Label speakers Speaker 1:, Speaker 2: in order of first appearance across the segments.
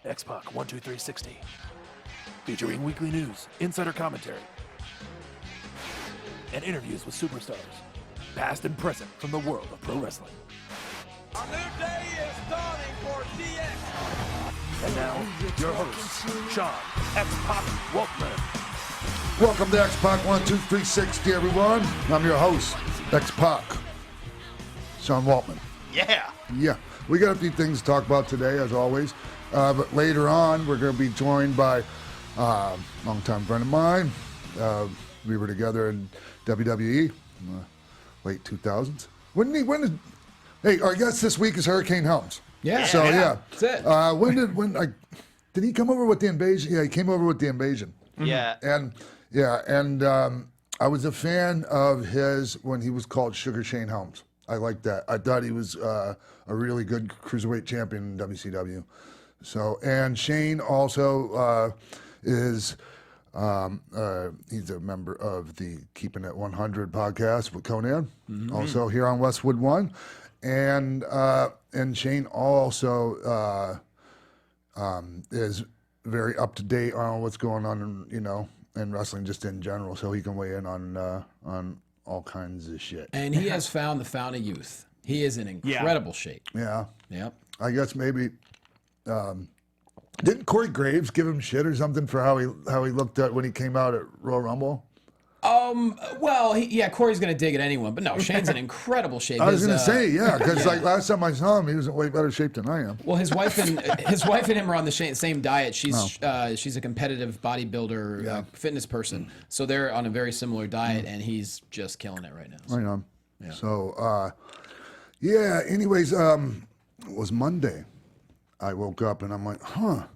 Speaker 1: X-Pac 12360, featuring weekly news, insider commentary, and interviews with superstars, past and present from the world of pro wrestling.
Speaker 2: A new day is dawning for DX.
Speaker 1: And now, your host, Sean X-Pac Waltman.
Speaker 3: Welcome to X-Pac 12360, everyone. I'm your host, X-Pac, Sean Waltman. Yeah, we got a few things to talk about today, as always. But later on, we're going to be joined by a longtime friend of mine. We were together in WWE in the late 2000s. Hey, our guest this week is Hurricane Helms.
Speaker 4: Yeah.
Speaker 3: So, yeah.
Speaker 4: That's it.
Speaker 3: Did he come over with the invasion? Yeah, he came over with the invasion.
Speaker 5: Yeah.
Speaker 3: And I was a fan of his when he was called Sugar Shane Helms. I liked that. I thought he was a really good cruiserweight champion in WCW. So, and Shane also is he's a member of the Keeping It 100 podcast with Conan, also here on Westwood One, and Shane also is very up to date on what's going on, in wrestling just in general, so he can weigh in on all kinds of shit.
Speaker 4: And he has found the fountain of youth. He is in incredible shape.
Speaker 3: Yeah.
Speaker 4: Yep.
Speaker 3: I guess maybe didn't Corey Graves give him shit or something for how he looked at when he came out at Royal Rumble?
Speaker 4: Well, Corey's gonna dig at anyone, but no, Shane's in incredible shape.
Speaker 3: I was gonna say, yeah, because like last time I saw him, he was in way better shape than I am.
Speaker 4: Well, his wife and him are on the same diet. She's a competitive bodybuilder, fitness person, so they're on a very similar diet, and he's just killing it right now. So.
Speaker 3: I know. Yeah. So, Anyways, it was Monday. I woke up and I'm like, let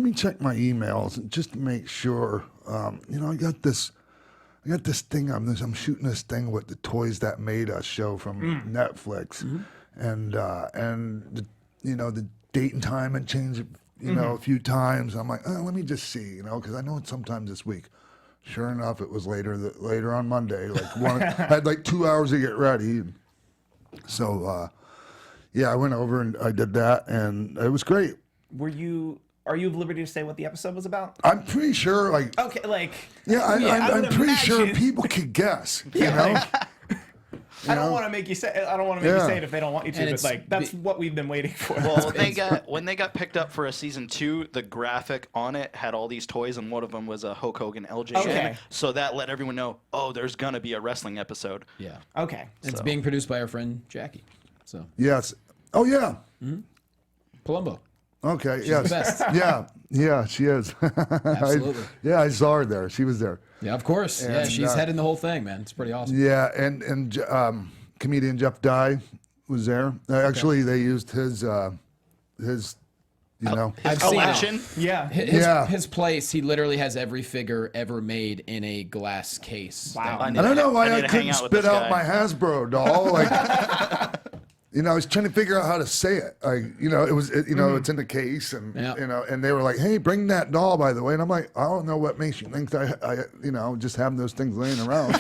Speaker 3: me check my emails just to make sure. I got this thing. I'm shooting this thing with the Toys That Made Us show from Netflix, and the date and time had changed, a few times. I'm like, let me just see, because I know it's sometime this week. Sure enough, it was later on Monday. I had 2 hours to get ready. So, I went over and I did that, and it was great.
Speaker 6: Are you at liberty to say what the episode was about?
Speaker 3: I'm pretty sure,
Speaker 6: Okay,
Speaker 3: I'm pretty sure people could guess.
Speaker 6: I don't want to make you say. I don't want to make you say it if they don't want you to. But that's what we've been waiting for.
Speaker 5: Well, when they got picked up for a season 2, the graphic on it had all these toys, and one of them was a Hulk Hogan LJ.
Speaker 6: Okay.
Speaker 5: So that let everyone know, there's gonna be a wrestling episode.
Speaker 4: Yeah.
Speaker 6: Okay.
Speaker 4: It's being produced by our friend Jackie. So.
Speaker 3: Yes. Oh yeah.
Speaker 4: Palumbo.
Speaker 3: Okay.
Speaker 4: She's
Speaker 3: yes.
Speaker 4: the best.
Speaker 3: Yeah, she is.
Speaker 4: Absolutely.
Speaker 3: I saw her there. She was there.
Speaker 4: Yeah, of course.
Speaker 3: And,
Speaker 4: she's heading the whole thing, man. It's pretty awesome.
Speaker 3: Yeah, and comedian Jeff Dye was there. Actually, they used his
Speaker 4: I've seen
Speaker 5: collection.
Speaker 4: it.
Speaker 6: Yeah.
Speaker 4: His place, he literally has every figure ever made in a glass case.
Speaker 6: Wow.
Speaker 3: I don't know why I
Speaker 5: hang
Speaker 3: couldn't
Speaker 5: out with
Speaker 3: spit
Speaker 5: this
Speaker 3: out
Speaker 5: guy.
Speaker 3: my Hasbro doll. I was trying to figure out how to say it. It's in the case, and and they were like, "Hey, bring that doll, by the way." And I'm like, "I don't know what makes you think that I just have those things laying around."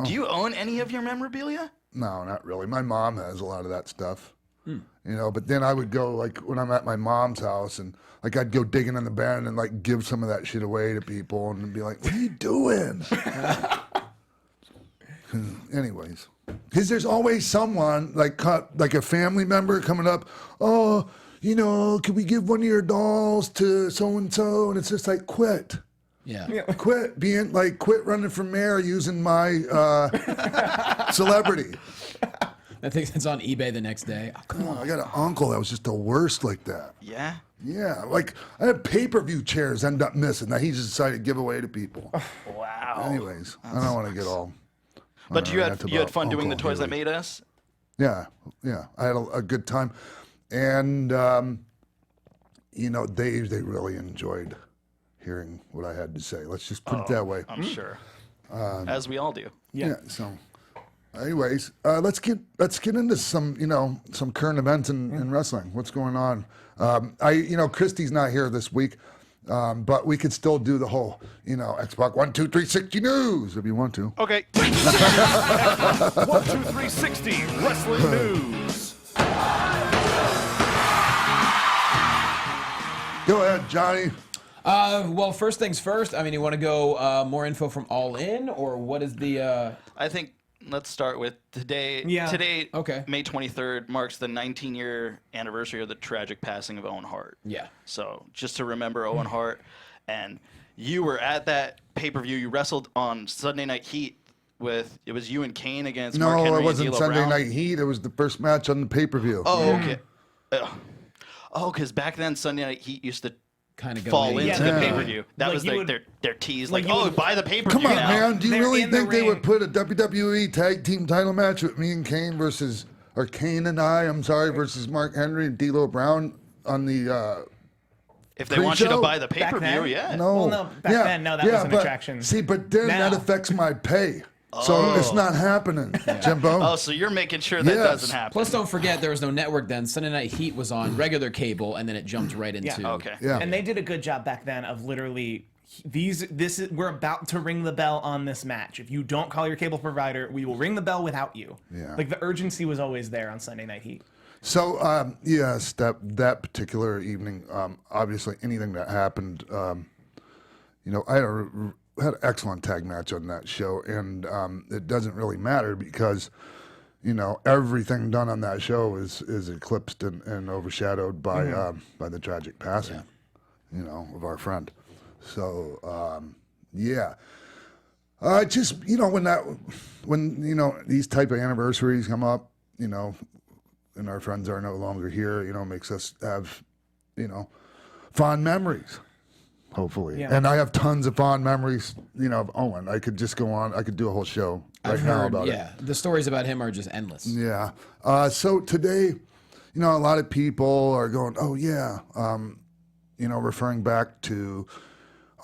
Speaker 5: Do you own any of your memorabilia?
Speaker 3: No, not really. My mom has a lot of that stuff. But then I would go when I'm at my mom's house, and I'd go digging in the bin and give some of that shit away to people, and be like, "What are you doing?" Anyways, because there's always someone like a family member coming up. Oh, could we give one of your dolls to so and so? And it's just like, quit.
Speaker 4: Yeah.
Speaker 3: Quit running for mayor using my celebrity.
Speaker 4: I think it's on eBay the next day. Oh, come on.
Speaker 3: I got an uncle that was just the worst like that.
Speaker 5: Yeah.
Speaker 3: Yeah, I had pay-per-view chairs end up missing that he just decided to give away to people.
Speaker 5: Wow.
Speaker 3: Anyways, I don't want to get all.
Speaker 5: But you had fun doing the Toys That Made Us?
Speaker 3: Yeah. I had a good time, and they really enjoyed hearing what I had to say. Let's just put it that way.
Speaker 5: I'm sure. As we all do.
Speaker 3: Yeah. So, anyways, let's get into some current events in wrestling. What's going on? Christy's not here this week. But we could still do the whole, X-Pac 1, 2, 3, 60 news if you want to.
Speaker 5: Okay.
Speaker 1: 1, 2, 3, 60 wrestling news.
Speaker 3: Go ahead, Johnny.
Speaker 4: Well, first things first. I mean, you want to go more info from All In, or what is the?
Speaker 5: I think let's start with today.
Speaker 6: Yeah.
Speaker 5: Today,
Speaker 4: Okay.
Speaker 5: May 23rd, marks the 19-year anniversary of the tragic passing of Owen Hart.
Speaker 4: Yeah.
Speaker 5: So just to remember Owen Hart, and you were at that pay-per-view. You wrestled on Sunday Night Heat with, it was you and Kane against Mark Henry
Speaker 3: No, it
Speaker 5: and
Speaker 3: wasn't
Speaker 5: D'Lo
Speaker 3: Sunday
Speaker 5: Brown.
Speaker 3: Night Heat. It was the first match on the pay-per-view.
Speaker 5: Oh, okay. Because back then Sunday Night Heat used to
Speaker 4: Kind of go
Speaker 5: fall
Speaker 4: in.
Speaker 5: into
Speaker 6: Yeah.
Speaker 5: the pay-per-view. That
Speaker 6: Like
Speaker 5: was
Speaker 6: you
Speaker 5: like
Speaker 6: would-
Speaker 5: their tease.
Speaker 6: like
Speaker 5: Like,
Speaker 6: you
Speaker 5: oh,
Speaker 6: would-
Speaker 5: buy the pay-per-view
Speaker 3: Come on,
Speaker 5: now.
Speaker 3: man. Do you
Speaker 6: They're
Speaker 3: really
Speaker 6: in the
Speaker 3: think they
Speaker 6: ring.
Speaker 3: would put a WWE tag team title match with me and Kane versus, or Kane and I'm sorry, versus Mark Henry and D'Lo Brown on the
Speaker 5: If they want you to
Speaker 3: Pre-show?
Speaker 5: buy the
Speaker 6: Back
Speaker 5: pay-per-view,
Speaker 6: then?
Speaker 5: yeah.
Speaker 3: No.
Speaker 6: Well, no, back then, no, that was an
Speaker 3: but,
Speaker 6: attraction.
Speaker 3: See, but then that
Speaker 6: Now.
Speaker 3: affects my pay. So it's not happening, Jimbo.
Speaker 5: Oh, so you're making sure that
Speaker 3: Yes.
Speaker 5: doesn't happen.
Speaker 4: Plus, don't forget there was no network then. Sunday Night Heat was on regular cable, and then it jumped right into.
Speaker 5: Okay.
Speaker 3: Yeah.
Speaker 6: And they did a good job back then of literally we're about to ring the bell on this match. If you don't call your cable provider, we will ring the bell without you.
Speaker 3: Yeah.
Speaker 6: Like the urgency was always there on Sunday Night Heat.
Speaker 3: So yes, that particular evening, obviously anything that happened, I had an excellent tag match on that show, and it doesn't really matter because, everything done on that show is eclipsed and overshadowed by the tragic passing, of our friend. So just when these type of anniversaries come up, and our friends are no longer here, makes us have, fond memories, hopefully.
Speaker 6: Yeah.
Speaker 3: And I have tons of fond memories, of Owen. I could just go on. I could do a whole show right
Speaker 4: I've
Speaker 3: now
Speaker 4: heard,
Speaker 3: about it.
Speaker 4: yeah, the stories about him are just endless.
Speaker 3: Yeah. So today, a lot of people are going, oh, yeah, referring back to,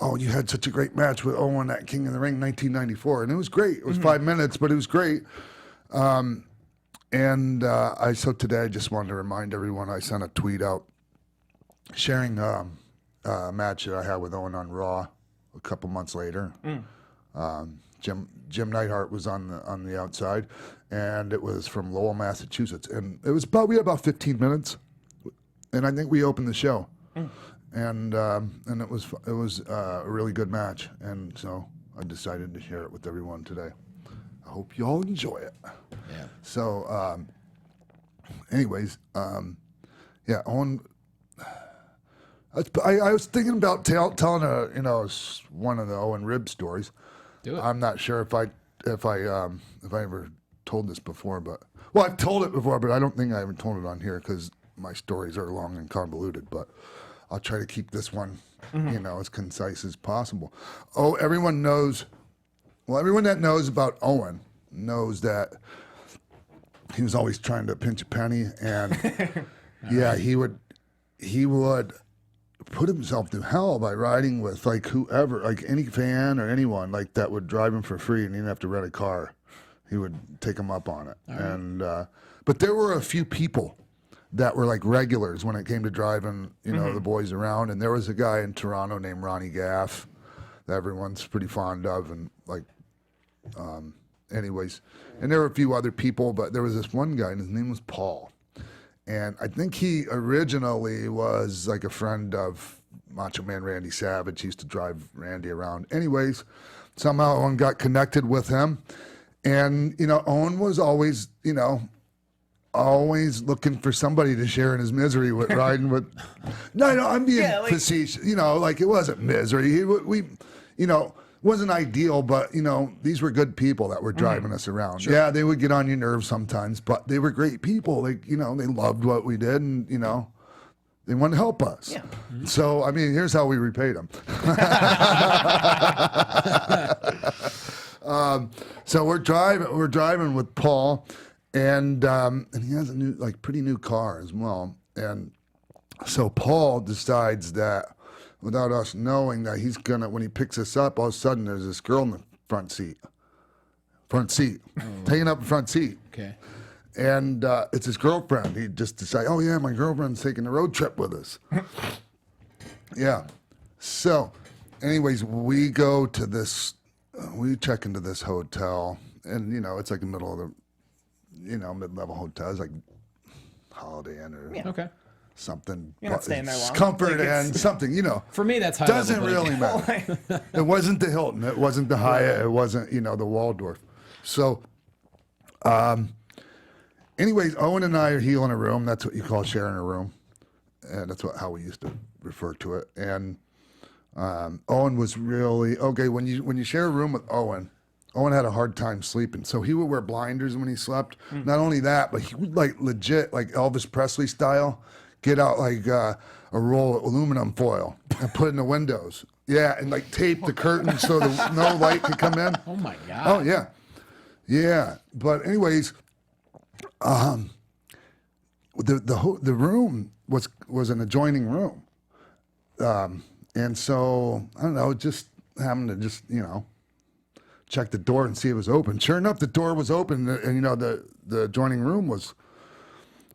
Speaker 3: oh, you had such a great match with Owen at King of the Ring 1994. And it was great. It was 5 minutes, but it was great. So today I just wanted to remind everyone, I sent a tweet out sharing a match that I had with Owen on Raw a couple months later. Jim Neidhart was on the outside, and it was from Lowell, Massachusetts, and we had about 15 minutes, and I think we opened the show, and it was a really good match, and so I decided to share it with everyone today. I hope you all enjoy it.
Speaker 4: Yeah.
Speaker 3: So, anyways, Owen. I was thinking about telling one of the Owen rib stories.
Speaker 4: Do it.
Speaker 3: I'm not sure if I ever told this before, but I've told it before, but I don't think I ever told it on here because my stories are long and convoluted. But I'll try to keep this one, as concise as possible. Oh, everyone that knows about Owen knows that he was always trying to pinch a penny, and he would put himself through hell by riding with whoever, any fan or anyone that would drive him for free, and he didn't have to rent a car. He would take him up on it. And but there were a few people that were regulars when it came to driving, the boys around. And there was a guy in Toronto named Ronnie Gaff that everyone's pretty fond of, and anyways. And there were a few other people, but there was this one guy, and his name was Paul. And I think he originally was a friend of Macho Man Randy Savage. He used to drive Randy around. Anyways, somehow Owen got connected with him. And, Owen was always, always looking for somebody to share in his misery with riding with. No, I'm being facetious. It wasn't misery. Wasn't ideal, but these were good people that were driving us around. Sure. Yeah, they would get on your nerves sometimes, but they were great people. They loved what we did, and they wanted to help us. Yeah. So here's how we repaid them. So we're driving with Paul, and he has a pretty new car as well, and so Paul decides that, without us knowing, that he's gonna, when he picks us up, all of a sudden there's this girl in the front seat, taking up the front seat.
Speaker 4: Okay.
Speaker 3: And it's his girlfriend. He just decided, oh yeah, my girlfriend's taking a road trip with us. Yeah. So, anyways, we go to this, we check into this hotel, and it's the middle of the, mid-level hotel. It's like Holiday Inn or
Speaker 4: Okay.
Speaker 3: something.
Speaker 6: You're not staying there long.
Speaker 3: Comfort
Speaker 6: Like,
Speaker 3: and something,
Speaker 4: For me, that's high
Speaker 3: doesn't
Speaker 4: level,
Speaker 3: really matter. It wasn't the Hilton. It wasn't the Hyatt. It wasn't, the Waldorf. So, anyways, Owen and I are healing a room. That's what you call sharing a room. And that's how we used to refer to it. And Owen was really, okay, when you share a room with Owen had a hard time sleeping. So he would wear blinders when he slept. Not only that, but he would legit, like Elvis Presley style, get out a roll of aluminum foil and put it in the windows. Yeah, and tape the curtains so no light could come in.
Speaker 4: Oh my God.
Speaker 3: Oh yeah. Yeah. But anyways, the room was an adjoining room. And so I don't know, just having to check the door and see it was open. Sure enough, the door was open, and the adjoining room was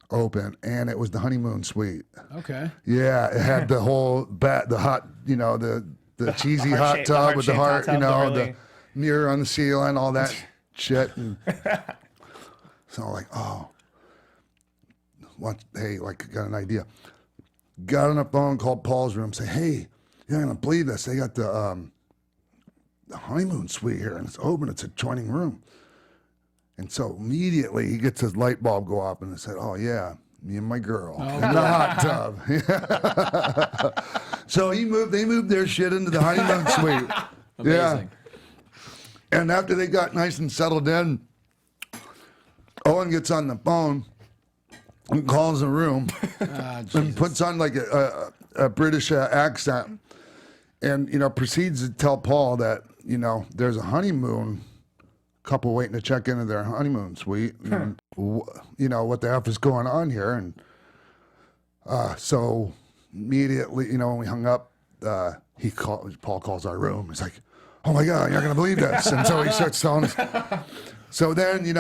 Speaker 3: open, and it was the honeymoon suite.
Speaker 4: Okay.
Speaker 3: Yeah, it had the whole the hot, the cheesy hot tub with the heart, the mirror on the ceiling, all that shit. And so hey, got an idea. Got on the phone, called Paul's room, say, hey, you're not gonna believe this. They got the honeymoon suite here, and it's open. It's a adjoining room. And so immediately he gets his light bulb go off, and he said, "Oh yeah, me and my girl in the hot tub." So they moved their shit into the honeymoon suite.
Speaker 4: Amazing.
Speaker 3: Yeah. And after they got nice and settled in, Owen gets on the phone and calls the room and puts on a British accent, and proceeds to tell Paul that there's a honeymoon couple waiting to check into their honeymoon suite, and what the F is going on here. And so immediately, when we hung up, Paul calls our room. He's like, "Oh my God, you're not gonna believe this!" And so he starts telling us. So then, he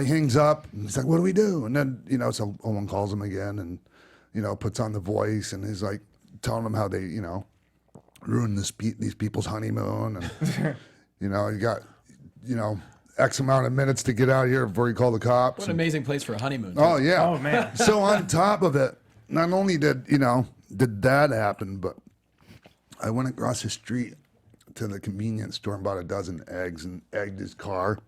Speaker 3: hangs up, and he's like, "What do we do?" And then, so Owen calls him again, and puts on the voice, and he's like telling them how they, ruined these people's honeymoon, and you got, X amount of minutes to get out of here before you call the cops.
Speaker 4: What an amazing place for a honeymoon.
Speaker 3: Oh yeah.
Speaker 6: Oh man.
Speaker 3: So on top of it, not only did that happen, but I went across the street to the convenience store and bought a dozen eggs and egged his car,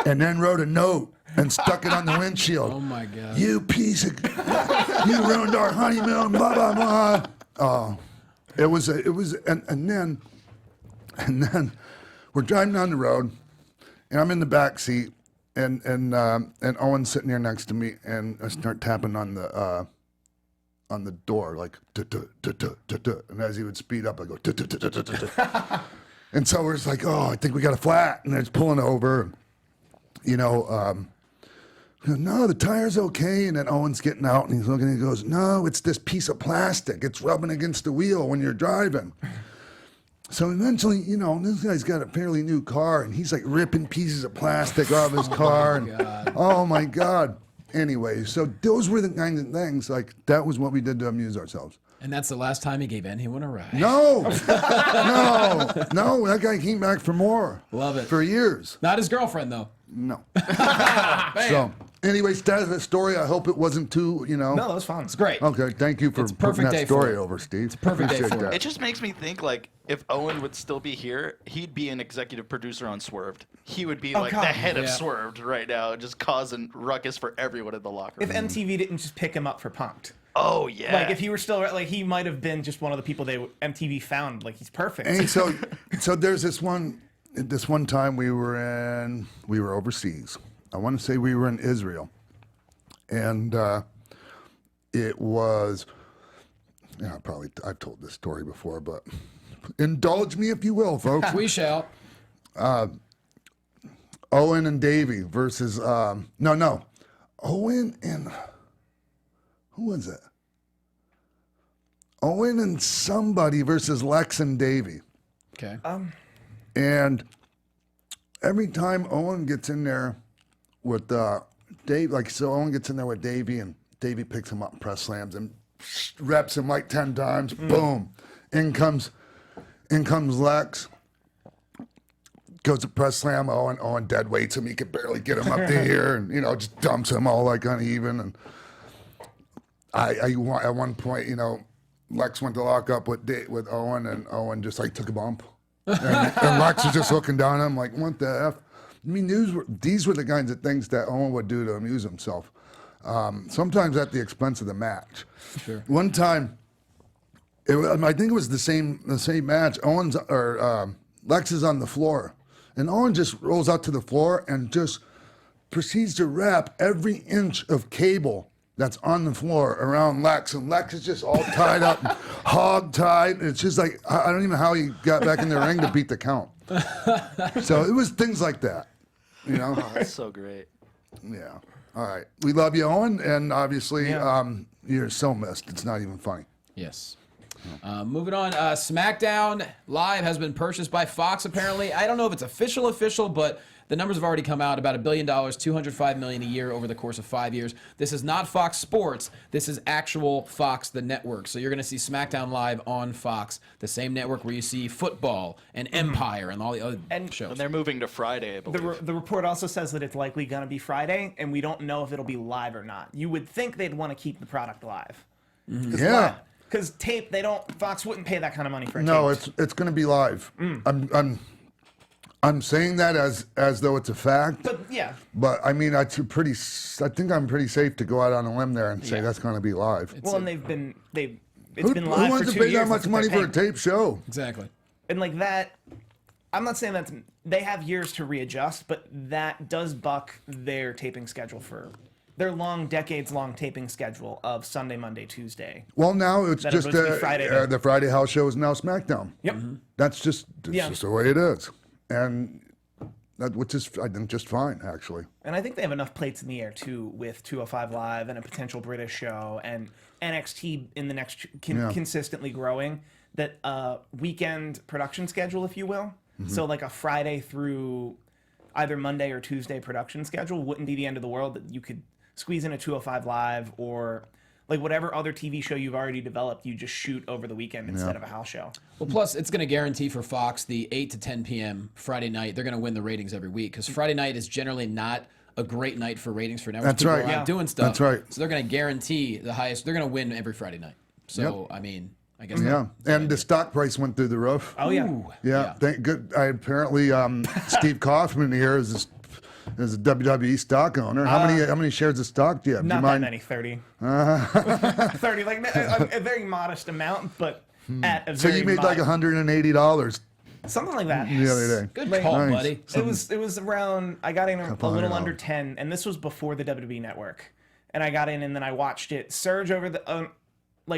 Speaker 3: and then wrote a note and stuck it on the windshield.
Speaker 4: Oh my God.
Speaker 3: You piece of, you ruined our honeymoon. Blah blah blah. Oh, it was, and then we're driving down the road, and I'm in the back seat, and Owen's sitting there next to me, and I start tapping on the door like, and as he would speed up, I go, and so we're just like, oh, I think we got a flat, and it's pulling over, no, the tire's okay. And then Owen's getting out, and he's looking, and he goes, no, it's this piece of plastic. It's rubbing against the wheel when you're driving. So eventually, this guy's got a fairly new car, and he's ripping pieces of plastic off his car. Oh my God. Anyway, so those were the kinds of things, that was what we did to amuse ourselves.
Speaker 4: And that's the last time he gave anyone a ride.
Speaker 3: No, no, that guy came back for more.
Speaker 4: Love it.
Speaker 3: For years.
Speaker 4: Not his girlfriend, though.
Speaker 3: No. So, anyways, that's the story. I hope it wasn't too,
Speaker 6: No, that was fun.
Speaker 4: It's great.
Speaker 3: Okay, thank you for
Speaker 4: It's a perfect
Speaker 3: putting
Speaker 4: day
Speaker 3: that
Speaker 4: for
Speaker 3: story
Speaker 4: it.
Speaker 3: over, Steve. It's a
Speaker 4: perfect day for it.
Speaker 5: It just makes me think if Owen would still be here, he'd be an executive producer on Swerved. He would be the head of Swerved right now, just causing ruckus for everyone in the locker room.
Speaker 6: If MTV didn't just pick him up for Punk'd.
Speaker 5: Oh yeah.
Speaker 6: If he were still he might have been just one of the people MTV found. He's perfect.
Speaker 3: And so there's this one time we were overseas. I want to say we were in Israel, and it was, I've told this story before, but indulge me if you will, folks.
Speaker 4: We shall.
Speaker 3: Owen and Davey versus Owen and who was it? Owen and somebody versus Lex and Davey.
Speaker 4: Okay.
Speaker 3: And every time Owen gets in there with Dave, so Owen gets in there with Davey, and Davey picks him up and press slams and reps him 10 times. Boom. In comes Lex. Goes to press slam Owen dead weights him. He could barely get him up to here, and just dumps him all uneven. And at one point, Lex went to lock up with Owen, and Owen just like took a bump, and Lex was just looking down at him like, what the F? I mean, these were the kinds of things that Owen would do to amuse himself, sometimes at the expense of the match.
Speaker 4: Sure.
Speaker 3: One time, I think it was the same match. Lex is on the floor, and Owen just rolls out to the floor and just proceeds to wrap every inch of cable that's on the floor around Lex, and Lex is just all tied up, hog-tied. It's just like, I don't even know how he got back in the ring to beat the count. So it was things like that,
Speaker 5: Oh, that's so great.
Speaker 3: Yeah. All right. We love you, Owen, and obviously you're so missed. It's not even funny.
Speaker 4: Yes. Moving on, SmackDown Live has been purchased by Fox, apparently. I don't know if it's official, but the numbers have already come out, about $1 billion, $205 million a year over the course of 5 years. This is not Fox Sports. This is actual Fox, the network. So you're going to see SmackDown Live on Fox, the same network where you see football and Empire and all the other shows.
Speaker 5: And they're moving to Friday, I believe.
Speaker 6: The report also says that it's likely going to be Friday, and we don't know if it'll be live or not. You would think they'd want to keep the product live.
Speaker 3: Yeah.
Speaker 6: Because tape, Fox wouldn't pay that kind of money for a tape.
Speaker 3: No, it's going to be live. I'm saying that as though it's a fact.
Speaker 6: But yeah.
Speaker 3: But I mean, I think I'm pretty safe to go out on a limb there and say that's going to be live.
Speaker 6: And it's been live
Speaker 3: Who
Speaker 6: for
Speaker 3: wants
Speaker 6: 2
Speaker 3: to pay
Speaker 6: years.
Speaker 3: that much money for a tape show?
Speaker 4: Exactly.
Speaker 6: And like that, I'm not saying that they have years to readjust, but that does buck their taping schedule for their decades-long taping schedule of Sunday, Monday, Tuesday.
Speaker 3: Well, now it's just
Speaker 6: Friday
Speaker 3: the Friday house show is now SmackDown.
Speaker 6: Yep.
Speaker 3: That's just the way it is, and which is I think just fine actually.
Speaker 6: And I think they have enough plates in the air too, with 205 Live and a potential British show and NXT in the next consistently growing. That weekend production schedule, if you will. So like a Friday through either Monday or Tuesday production schedule wouldn't be the end of the world. That you could squeeze in a 205 Live or like whatever other TV show you've already developed, you just shoot over the weekend instead of a house show.
Speaker 4: Well, plus it's going to guarantee for Fox the 8 to 10 p.m. Friday night. They're going to win the ratings every week because Friday night is generally not a great night for ratings for networks.
Speaker 3: That's right.
Speaker 4: People are out doing stuff.
Speaker 3: That's right.
Speaker 4: So they're going to guarantee the highest. They're going to win every Friday night. So I mean, I guess.
Speaker 3: Yeah, and the stock price went through the roof.
Speaker 6: Oh yeah.
Speaker 3: Yeah. Thank good. Apparently, Steve Kaufman here is a WWE stock owner. How many shares of stock do you have?
Speaker 6: Not
Speaker 3: do you
Speaker 6: that
Speaker 3: mind?
Speaker 6: many, 30. 30, like a very modest amount, but at a
Speaker 3: So
Speaker 6: very
Speaker 3: you made like $180
Speaker 6: something like that.
Speaker 3: the other day.
Speaker 4: Good call,
Speaker 3: Nice.
Speaker 4: buddy.
Speaker 6: It was around. I got in a little under
Speaker 3: $200.
Speaker 6: 10, and this was before the WWE Network. And I got in, and then I watched it surge over the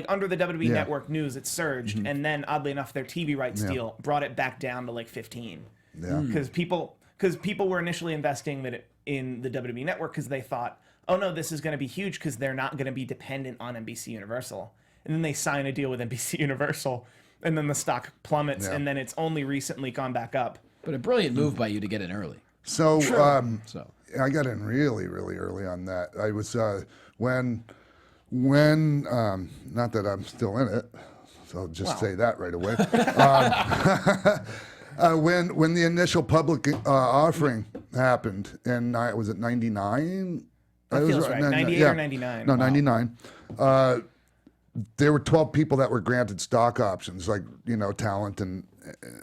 Speaker 6: under the WWE Network news. It surged, and then oddly enough, their TV rights deal brought it back down to like 15.
Speaker 3: Yeah.
Speaker 6: Because people were initially investing in the WWE Network because they thought, oh no, this is going to be huge because they're not going to be dependent on NBC Universal. And then they sign a deal with NBC Universal, and then the stock plummets, and then it's only recently gone back up.
Speaker 4: But a brilliant move by you to get in early.
Speaker 3: So,
Speaker 4: So
Speaker 3: I got in really, really early on that. I was when not that I'm still in it, so I'll just say that right away. When the initial public offering happened, and was it 99?
Speaker 6: That feels right. 98 or 99.
Speaker 3: No, 99. There were 12 people that were granted stock options, like talent and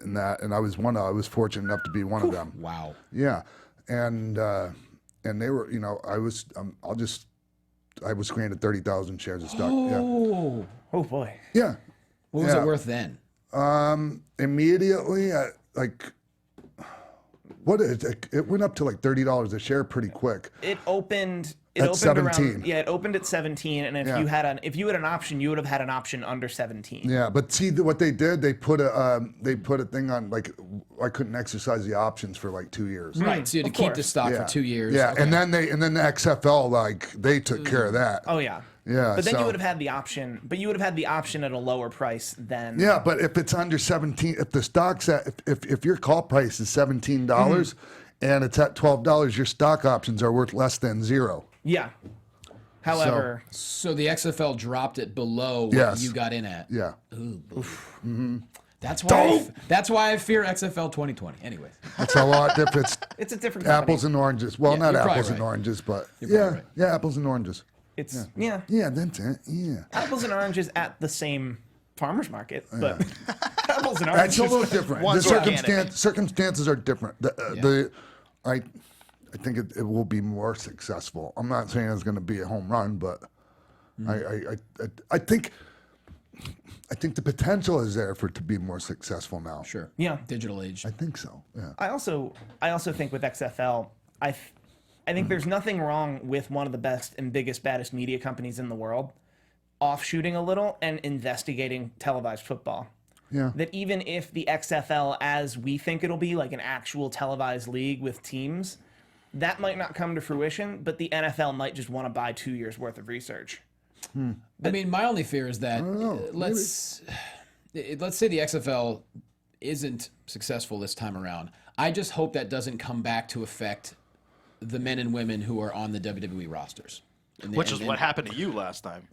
Speaker 3: that, and I was I was fortunate enough to be one of them.
Speaker 4: wow.
Speaker 3: Yeah, and they were, I was granted 30,000 shares of stock.
Speaker 4: Oh.
Speaker 6: Oh boy.
Speaker 3: Yeah.
Speaker 4: What was it worth then?
Speaker 3: Immediately, it went up to like $30 a share pretty quick.
Speaker 6: It opened
Speaker 3: At 17.
Speaker 6: around, it opened at 17, and if you had an option, you would have had an option under 17.
Speaker 3: Yeah, but see what they did? They put a thing on, like I couldn't exercise the options for like 2 years.
Speaker 4: Right. So you had to keep the stock for 2 years.
Speaker 3: Yeah,
Speaker 4: Okay.
Speaker 3: and then the XFL they took care of that.
Speaker 6: Oh yeah.
Speaker 3: Yeah,
Speaker 6: But then
Speaker 3: so-
Speaker 6: you would have had the option. But you would have had the option at a lower price than.
Speaker 3: Yeah, but if it's under 17, if the stock's if your call price is $17 and it's at $12, your stock options are worth less than zero.
Speaker 6: Yeah. However.
Speaker 4: So the XFL dropped it below what
Speaker 3: Yes.
Speaker 4: you got in at.
Speaker 3: Yeah.
Speaker 4: That's why I fear XFL 2020. Anyways.
Speaker 3: It's a lot different.
Speaker 6: It's a different
Speaker 3: Apples
Speaker 6: company.
Speaker 3: and oranges. Well,
Speaker 4: Yeah,
Speaker 3: not
Speaker 4: you're probably
Speaker 3: apples and
Speaker 4: right.
Speaker 3: oranges, but
Speaker 4: probably right.
Speaker 3: yeah, apples and oranges.
Speaker 6: It's
Speaker 3: Yeah, that's it. Yeah.
Speaker 6: apples and oranges at the same farmer's market, but apples and
Speaker 3: It's
Speaker 6: oranges.
Speaker 3: a little different. The
Speaker 5: One's organic.
Speaker 3: circumstances are different. I think it will be more successful. I'm not saying it's going to be a home run, but I think the potential is there for it to be more successful now.
Speaker 4: Sure.
Speaker 6: Yeah.
Speaker 4: Digital age.
Speaker 3: I think so. Yeah.
Speaker 6: I also think with XFL, I think there's nothing wrong with one of the best and biggest, baddest media companies in the world offshooting a little and investigating televised football.
Speaker 3: Yeah.
Speaker 6: That even if the XFL, as we think it'll be, like an actual televised league with teams, that might not come to fruition, but the NFL might just want to buy 2 years worth of research.
Speaker 4: I mean, my only fear is that let's say the XFL isn't successful this time around. I just hope that doesn't come back to affect the men and women who are on the WWE rosters.
Speaker 5: Which is what happened to you last time.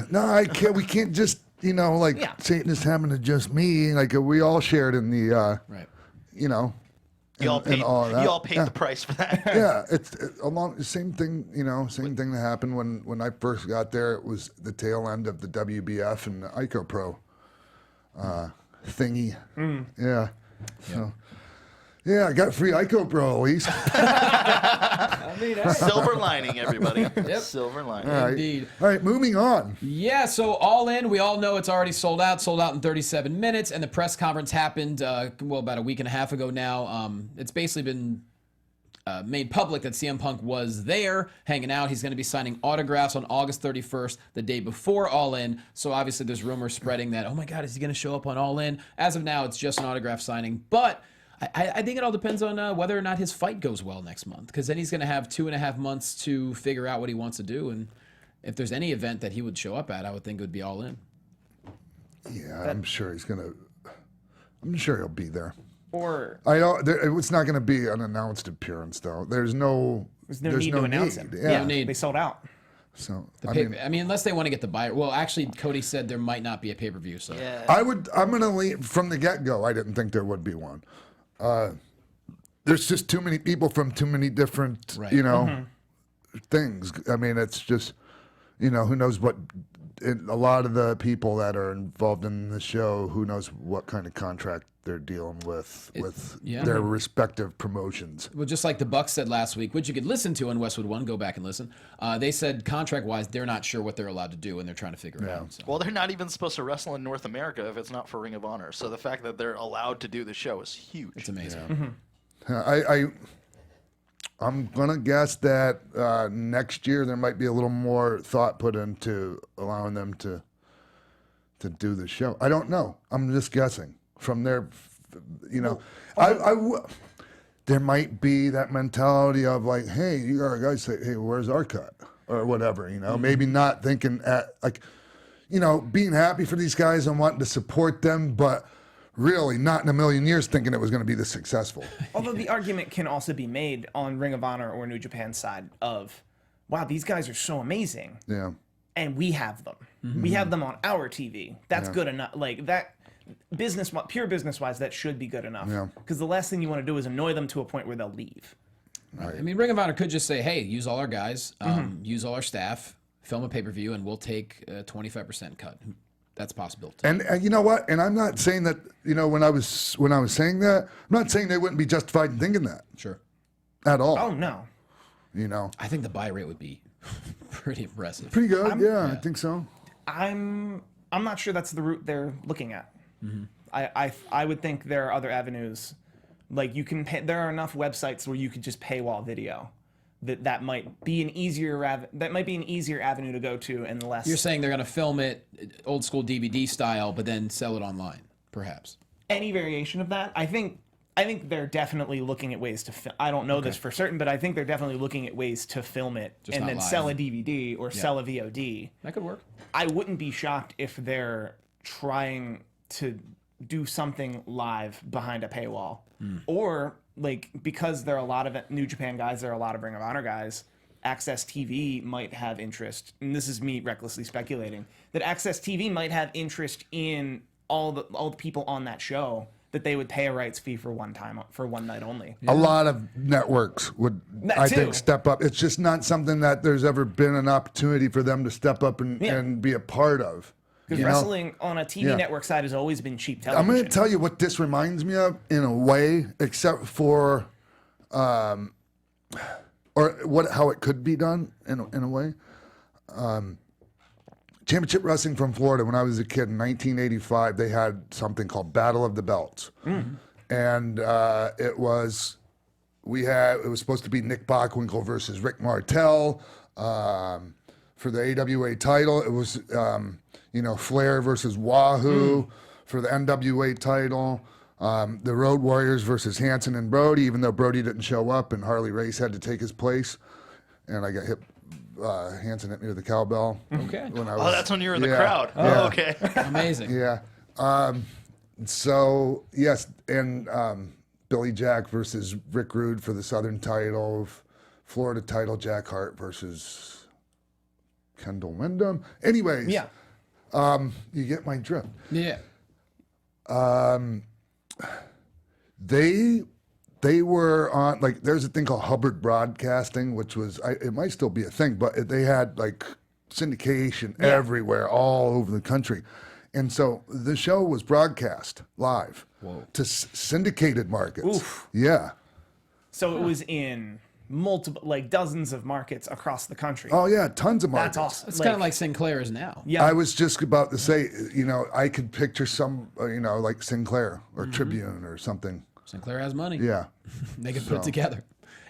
Speaker 3: No, I can't. We can't just say this happened to just me. Like we all shared in the
Speaker 4: right.
Speaker 3: You know.
Speaker 5: You all paid,
Speaker 3: all of that.
Speaker 5: you all paid the price for that.
Speaker 3: Yeah, it's along the same thing. Same thing that happened when I first got there. It was the tail end of the WBF and the ICO Pro thingy. Yeah. So, yeah, I got free ICO Pro at least.
Speaker 5: Silver lining, everybody.
Speaker 4: Yep.
Speaker 5: Silver lining.
Speaker 3: All right.
Speaker 4: Indeed.
Speaker 3: All right, moving on.
Speaker 4: Yeah, so All In, we all know it's already sold out in 37 minutes, and the press conference happened, about a week and a half ago now. It's basically been made public that CM Punk was there, hanging out. He's going to be signing autographs on August 31st, the day before All In. So obviously there's rumors spreading that, oh my God, is he going to show up on All In? As of now, it's just an autograph signing, but I think it all depends on whether or not his fight goes well next month, because then he's going to have 2.5 months to figure out what he wants to do, and if there's any event that he would show up at, I would think it would be All In.
Speaker 3: Yeah, I'm sure I'm sure he'll be there.
Speaker 6: Or
Speaker 3: I know it's not going to be an announced appearance though. There's no
Speaker 6: need to announce it.
Speaker 3: Yeah.
Speaker 4: No need.
Speaker 6: They sold out.
Speaker 3: So
Speaker 4: I mean, unless they want to get the buyer. Well, actually, Cody said there might not be a pay-per-view. So
Speaker 5: Yeah.
Speaker 3: I'm going to leave from the get-go. I didn't think there would be one. There's just too many people from too many different, things. I mean, it's just, who knows what. A lot of the people that are involved in the show, who knows what kind of contract they're dealing with their respective promotions.
Speaker 4: Well, just like the Bucks said last week, which you could listen to on Westwood One, go back and listen. They said contract-wise, they're not sure what they're allowed to do, and they're trying to figure it out. So.
Speaker 5: Well, they're not even supposed to wrestle in North America if it's not for Ring of Honor. So the fact that they're allowed to do the show is huge.
Speaker 4: It's amazing.
Speaker 3: I'm gonna guess that next year there might be a little more thought put into allowing them to do the show. I don't know. I'm just guessing from their, there might be that mentality of like, hey, you got guys say, hey, where's our cut or whatever, maybe not thinking being happy for these guys and wanting to support them, but really not in a million years thinking it was going to be this successful.
Speaker 6: Although the argument can also be made on Ring of Honor or New Japan's side of, wow, these guys are so amazing.
Speaker 3: Yeah.
Speaker 6: And we have them. Mm-hmm. We have them on our TV. That's good enough. Like that pure business-wise, that should be good enough.
Speaker 3: Yeah.
Speaker 6: Because the last thing you want to do is annoy them to a point where they'll leave.
Speaker 4: Right. I mean, Ring of Honor could just say, hey, use all our guys, use all our staff, film a pay-per-view, and we'll take a 25% cut. That's a possibility.
Speaker 3: And you know what? And I'm not saying that, when I was saying that, I'm not saying they wouldn't be justified in thinking that.
Speaker 4: Sure.
Speaker 3: At all.
Speaker 6: Oh, no.
Speaker 4: I think the buy rate would be pretty impressive.
Speaker 3: Pretty good. Yeah, I think so.
Speaker 6: I'm not sure that's the route they're looking at. Mm-hmm. I would think there are other avenues. Like you can pay, there are enough websites where you could just paywall video. That might be an easier avenue to go to and less.
Speaker 4: You're saying they're going to film it old school DVD style, but then sell it online, perhaps.
Speaker 6: Any variation of that, I think they're definitely looking at ways to. I don't know this for certain, but I think they're definitely looking at ways to film it
Speaker 4: just
Speaker 6: and then
Speaker 4: live.
Speaker 6: sell a DVD or sell a VOD.
Speaker 4: That could work.
Speaker 6: I wouldn't be shocked if they're trying to do something live behind a paywall, or like because there are a lot of New Japan guys, there are a lot of Ring of Honor guys. Access TV might have interest, and this is me recklessly speculating that Access TV might have interest in all the people on that show that they would pay a rights fee for one night only.
Speaker 3: A lot of networks would,
Speaker 6: That
Speaker 3: I
Speaker 6: too.
Speaker 3: think, step up. It's just not something that there's ever been an opportunity for them to step up and be a part of.
Speaker 6: Because wrestling on a TV network side has always been cheap
Speaker 3: I'm
Speaker 6: television.
Speaker 3: going to tell you what this reminds me of in a way, except for, how it could be done in a way. Championship Wrestling from Florida, when I was a kid in 1985, they had something called Battle of the Belts. And it was supposed to be Nick Bockwinkel versus Rick Martel for the AWA title. It was, Flair versus Wahoo for the NWA title. The Road Warriors versus Hanson and Brody, even though Brody didn't show up and Harley Race had to take his place. And I got hit. Hanson hit me with the cowbell.
Speaker 4: Okay.
Speaker 3: When I was,
Speaker 5: that's when you were in the crowd.
Speaker 3: Yeah.
Speaker 5: Oh, okay.
Speaker 4: Amazing.
Speaker 3: Yeah. So, yes, and Billy Jack versus Rick Rude for the Southern title, Florida title, Jack Hart versus Kendall Windham. Anyways, you get my drift.
Speaker 4: Yeah.
Speaker 3: They were on, like, there's a thing called Hubbard Broadcasting, which was, it might still be a thing, but they had, like, syndication everywhere, all over the country. And so the show was broadcast live to syndicated markets.
Speaker 6: Oof.
Speaker 3: Yeah.
Speaker 6: So it was in multiple, like dozens of markets across the country.
Speaker 3: Oh, yeah, tons of markets.
Speaker 6: That's awesome.
Speaker 4: It's kind of like Sinclair is now.
Speaker 6: Yeah.
Speaker 3: I was just about to say, I could picture some, like Sinclair or Tribune or something.
Speaker 4: Sinclair has money.
Speaker 3: Yeah.
Speaker 4: They can put it together.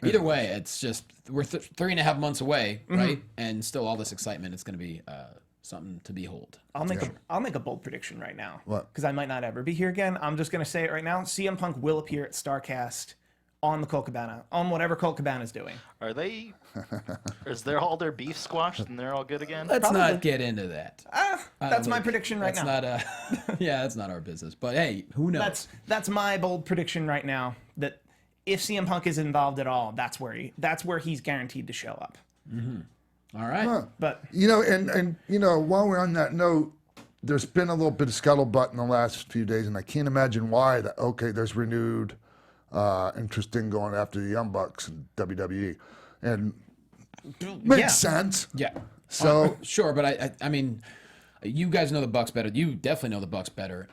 Speaker 4: Either way, it's just we're 3.5 months away, right? And still all this excitement. It's going to be something to behold.
Speaker 6: I'll make a bold prediction right now.
Speaker 3: What?
Speaker 6: Because I might not ever be here again. I'm just gonna say it right now. CM Punk will appear at Starcast on the Colt Cabana, on whatever Colt Cabana is doing.
Speaker 5: Are they? Is there all their beef squashed and they're all good again?
Speaker 4: Let's not get into that.
Speaker 6: That's my prediction right now.
Speaker 4: That's not that's not our business. But hey, who knows?
Speaker 6: That's my bold prediction right now. That if CM Punk is involved at all, that's where he's guaranteed to show up.
Speaker 4: All right.
Speaker 3: Huh.
Speaker 6: But
Speaker 3: And while we're on that note, there's been a little bit of scuttlebutt in the last few days, and I can't imagine why. There's renewed interest in going after the Young Bucks in WWE, and makes sense.
Speaker 4: Yeah.
Speaker 3: So
Speaker 4: Sure, but I mean, you guys know the Bucks better. You definitely know the Bucks better.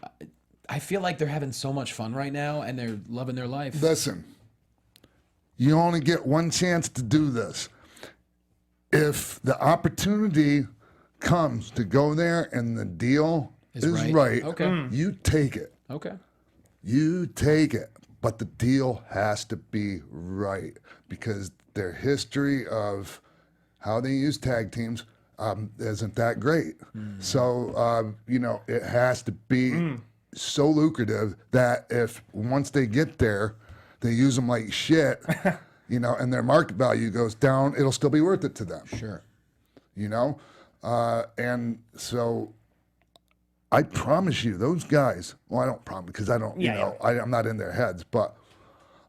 Speaker 4: I feel like they're having so much fun right now, and they're loving their life.
Speaker 3: listen, you only get one chance to do this. If the opportunity comes to go there and the deal is right,
Speaker 4: Okay.
Speaker 3: you take it.
Speaker 4: Okay.
Speaker 3: You take it. But the deal has to be right because their history of how they use tag teams isn't that great. So, it has to be so lucrative that if once they get there, they use them like shit, and their market value goes down, it'll still be worth it to them.
Speaker 4: Sure.
Speaker 3: And so I promise you, those guys, well, I don't promise because I don't, I'm not in their heads, but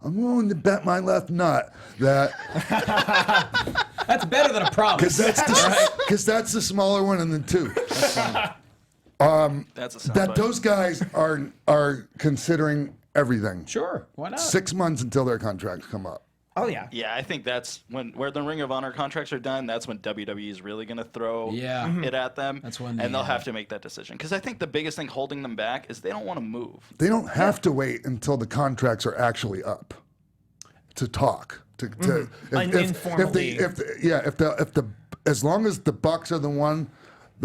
Speaker 3: I'm willing to bet my left nut that
Speaker 4: That's better than a promise.
Speaker 3: because that's the smaller one in the two.
Speaker 5: That's a sound
Speaker 3: That
Speaker 5: bite.
Speaker 3: those guys are considering everything.
Speaker 4: Sure. Why not?
Speaker 3: 6 months until their contracts come up.
Speaker 6: oh yeah,
Speaker 5: Yeah, I think that's where the Ring of Honor contracts are done. That's when WWE is really going to throw
Speaker 4: Yeah.
Speaker 5: it at them.
Speaker 4: That's when
Speaker 5: and they'll
Speaker 4: the,
Speaker 5: have to make that decision. Because I think the biggest thing holding them back is they don't want to move.
Speaker 3: They don't have to wait until the contracts are actually up to talk.
Speaker 6: Informally.
Speaker 3: As long as the Bucks are the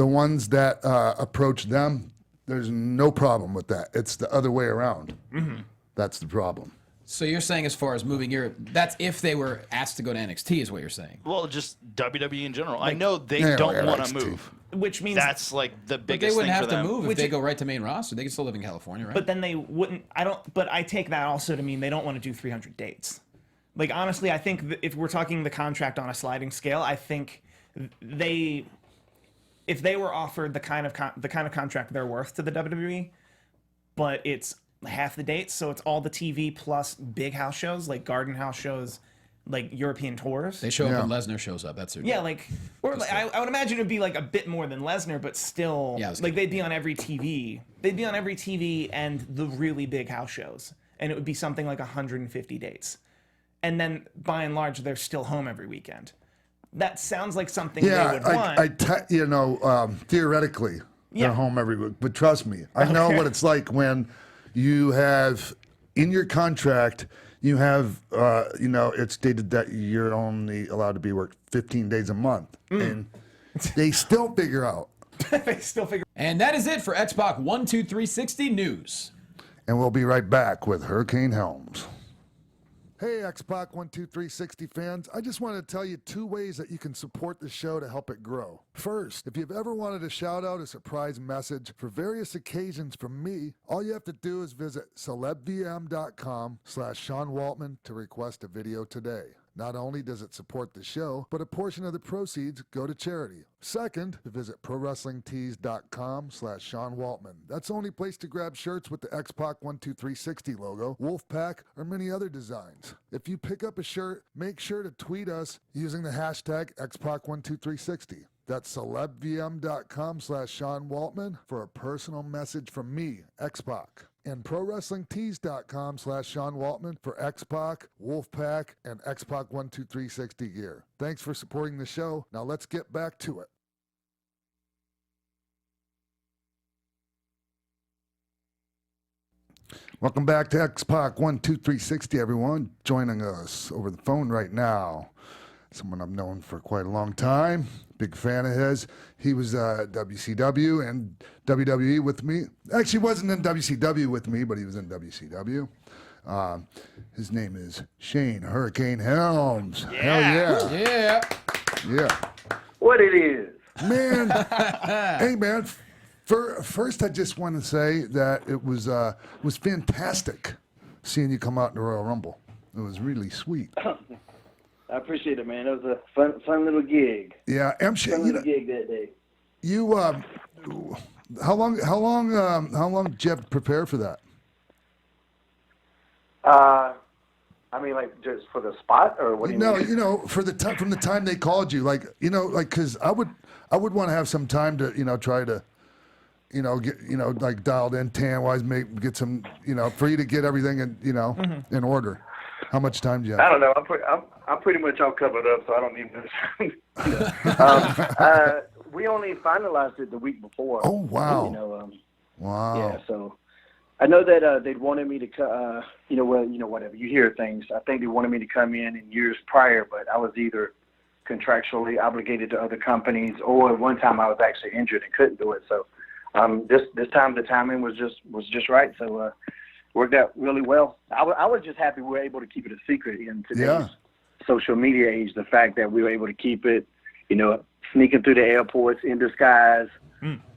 Speaker 3: ones that approach them, there's no problem with that. It's the other way around. That's the problem.
Speaker 4: So you're saying as far as moving that's if they were asked to go to NXT is what you're saying.
Speaker 5: Well, just WWE in general. I know they
Speaker 3: Yeah,
Speaker 5: don't
Speaker 3: like
Speaker 5: want to
Speaker 3: NXT.
Speaker 5: move.
Speaker 6: which means
Speaker 5: That's like the
Speaker 4: But
Speaker 5: biggest
Speaker 4: they wouldn't
Speaker 5: thing
Speaker 4: have
Speaker 5: for them.
Speaker 4: to move if
Speaker 6: Which
Speaker 4: they
Speaker 6: it-
Speaker 4: go right to main roster. They can still live in California, right?
Speaker 6: But then they wouldn't. But I take that also to mean they don't want to do 300 dates. Like honestly, I think if we're talking the contract on a sliding scale, I think if they were offered the kind of contract they're worth to the WWE, but it's half the dates, so it's all the TV plus big house shows like Garden House shows, like European tours.
Speaker 4: They show up when Lesnar shows up. That's their deal.
Speaker 6: I would imagine it'd be like a bit more than Lesnar, but still, like they'd be on every TV. They'd be on every TV and the really big house shows, and it would be something like 150 dates. And then, by and large, they're still home every weekend. That sounds like something they would want.
Speaker 3: Theoretically, they're home every week. But trust me, I know what it's like when you have in your contract. You have, it's stated that you're only allowed to be worked 15 days a month. And they still figure out.
Speaker 4: And that is it for XPac 12360 News.
Speaker 3: And we'll be right back with Hurricane Helms. Hey, X-Pac 12360 fans. I just wanted to tell you 2 ways that you can support the show to help it grow. First, if you've ever wanted a shout out, a surprise message for various occasions from me, all you have to do is visit celebvm.com/Sean Waltman to request a video today. Not only does it support the show, but a portion of the proceeds go to charity. Second, visit prowrestlingtees.com/Sean Waltman. That's the only place to grab shirts with the X-Pac 12360 logo, Wolfpack, or many other designs. If you pick up a shirt, make sure to tweet us using the hashtag X-Pac12360. That's celebvm.com/Sean Waltman for a personal message from me, X-Pac. And prowrestlingtees.com/Sean Waltman for X-Pac, Wolfpack, and X-Pac 12360 gear. Thanks for supporting the show. Now let's get back to it. Welcome back to X-Pac 12360, everyone. Joining us over the phone right now, someone I've known for quite a long time. Big fan of his. He was WCW and WWE with me. Actually, wasn't in WCW with me, but he was in WCW. His name is Shane Hurricane Helms. Hell yeah. Yeah.
Speaker 7: What it is.
Speaker 3: Man. Hey, man. First, I just want to say that it was fantastic seeing you come out in the Royal Rumble. It was really sweet.
Speaker 7: I appreciate it, man. It was a fun little gig.
Speaker 3: Yeah,
Speaker 7: fun little gig that day.
Speaker 3: You, how long did you have to prepare for that?
Speaker 7: I mean, like just for the spot, or what do you mean?
Speaker 3: No, for the time from the time they called you, because I would want to have some time to, try to, get, like dialed in tan-wise, get some, for you to get everything in order. How much time do you have?
Speaker 7: I don't know. I'm pretty much all covered up, so I don't need this. We only finalized it the week before.
Speaker 3: Oh, wow.
Speaker 7: Wow. Yeah, so I know that they'd wanted me to, whatever. You hear things. I think they wanted me to come in years prior, but I was either contractually obligated to other companies, or one time I was actually injured and couldn't do it. So this time the timing was just right. So worked out really well. I was just happy we were able to keep it a secret in today's social media age. The fact that we were able to keep it, sneaking through the airports in disguise, even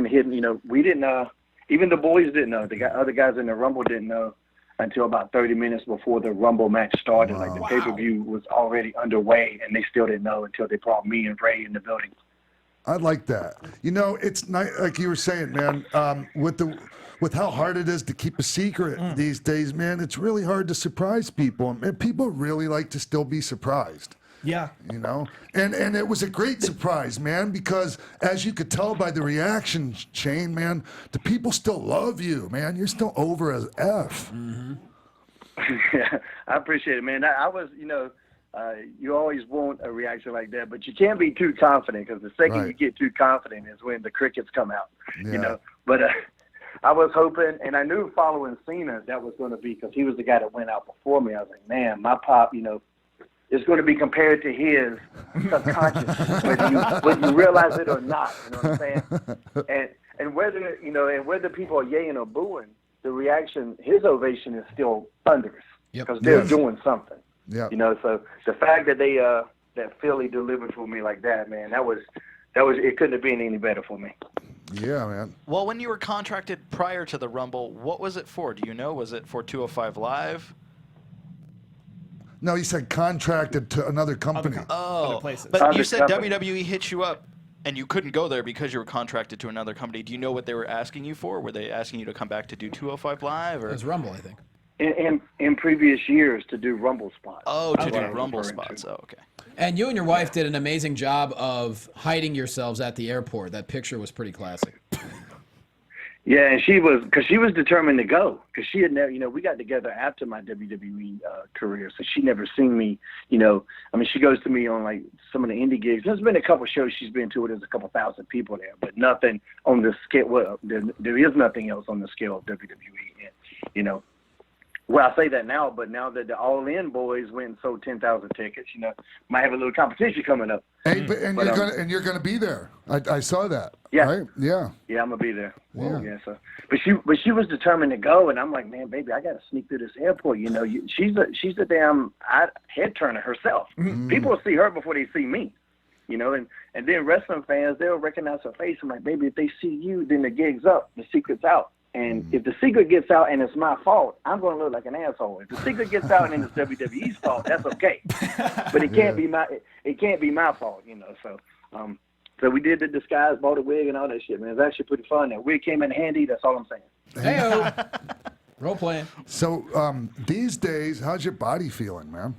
Speaker 7: hidden. We didn't. Even the boys didn't know. The other guys in the Rumble didn't know until about 30 minutes before the Rumble match started. Like the pay-per-view was already underway, and they still didn't know until they brought me and Ray in the building.
Speaker 3: I like that. It's not like you were saying, man. With how hard it is to keep a secret these days, man, it's really hard to surprise people. And people really like to still be surprised.
Speaker 6: Yeah.
Speaker 3: And it was a great surprise, man, because as you could tell by the reaction chain, man, the people still love you, man. You're still over as F.
Speaker 7: Mm-hmm. Yeah, I appreciate it, man. I was, you always want a reaction like that, but you can't be too confident, because the second you get too confident is when the crickets come out, But I was hoping, and I knew following Cena that was going to be, because he was the guy that went out before me. I was like, man, my pop, is going to be compared to his subconscious, whether you realize it or not. You know what I'm saying? And whether people are yaying or booing, the reaction, his ovation is still thunderous, because they're doing something.
Speaker 3: Yeah.
Speaker 7: So the fact that they that Philly delivered for me like that, man, that was it couldn't have been any better for me.
Speaker 3: Yeah, man.
Speaker 5: Well, when you were contracted prior to the Rumble, what was it for? Do you know? Was it for 205 Live?
Speaker 3: No, he said contracted to another company.
Speaker 6: Other places.
Speaker 5: But you said WWE hit you up and you couldn't go there because you were contracted to another company. Do you know what they were asking you for? Were they asking you to come back to do 205 Live? Or?
Speaker 4: It was Rumble, I think.
Speaker 7: in previous years to do Rumble spots.
Speaker 5: Oh, to
Speaker 7: That's
Speaker 5: do
Speaker 7: what I was
Speaker 5: Rumble
Speaker 7: referring to.
Speaker 5: spots. Oh, okay.
Speaker 4: And you and your wife did an amazing job of hiding yourselves at the airport. That picture was pretty classic.
Speaker 7: Yeah, and she was determined to go because she had never, we got together after my WWE career, so she never seen me, she goes to me on like some of the indie gigs. There's been a couple shows she's been to where there's a couple thousand people there, but nothing on the scale. Well, there is nothing else on the scale of WWE. And, well, I say that now, but now that the All In boys went and sold 10,000 tickets, might have a little competition coming up.
Speaker 3: Hey, you're gonna be there. I saw that.
Speaker 7: Yeah.
Speaker 3: Right? Yeah.
Speaker 7: Yeah, I'm gonna be there.
Speaker 3: Yeah.
Speaker 7: Yeah. So, but she was determined to go, and I'm like, man, baby, I gotta sneak through this airport. She's a damn head turner herself.
Speaker 3: Mm-hmm.
Speaker 7: People will see her before they see me. And then wrestling fans, they'll recognize her face. I'm like, baby, if they see you, then the gig's up, the secret's out. And if the secret gets out and it's my fault, I'm going to look like an asshole. If the secret gets out and it's WWE's fault, that's okay. But it can't be my fault, So we did the disguise, bought a wig and all that shit, man. It's actually pretty fun. That wig came in handy. That's all I'm saying.
Speaker 4: Hey-o. Role playing.
Speaker 3: So these days, how's your body feeling, man?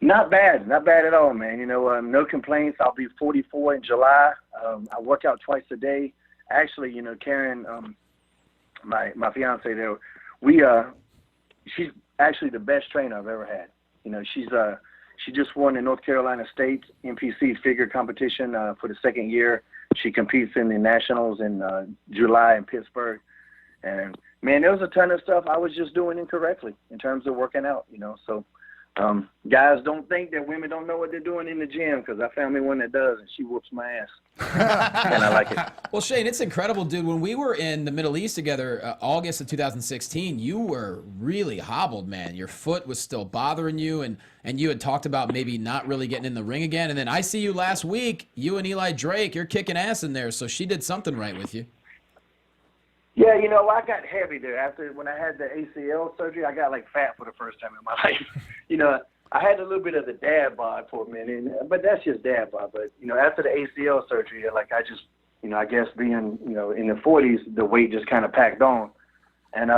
Speaker 7: Not bad at all, man. No complaints. I'll be 44 in July. I work out twice a day. Actually, Karen, my fiance there, she's actually the best trainer I've ever had. She just won the North Carolina State NPC figure competition for the second year. She competes in the Nationals in July in Pittsburgh. And man, there was a ton of stuff I was just doing incorrectly in terms of working out, So guys, don't think that women don't know what they're doing in the gym, because I found me one that does, and she whoops my ass. And I like it.
Speaker 4: Well, Shane, it's incredible, dude. When we were in the Middle East together, August of 2016, you were really hobbled, man. Your foot was still bothering you, and you had talked about maybe not really getting in the ring again. And then I see you last week, you and Eli Drake, you're kicking ass in there, so she did something right with you.
Speaker 7: Yeah, I got heavy there. When I had the ACL surgery, I got fat for the first time in my life. I had a little bit of the dad bod for a minute, but that's just dad bod. But, after the ACL surgery, I just, I guess being, in the 40s, the weight just kind of packed on. And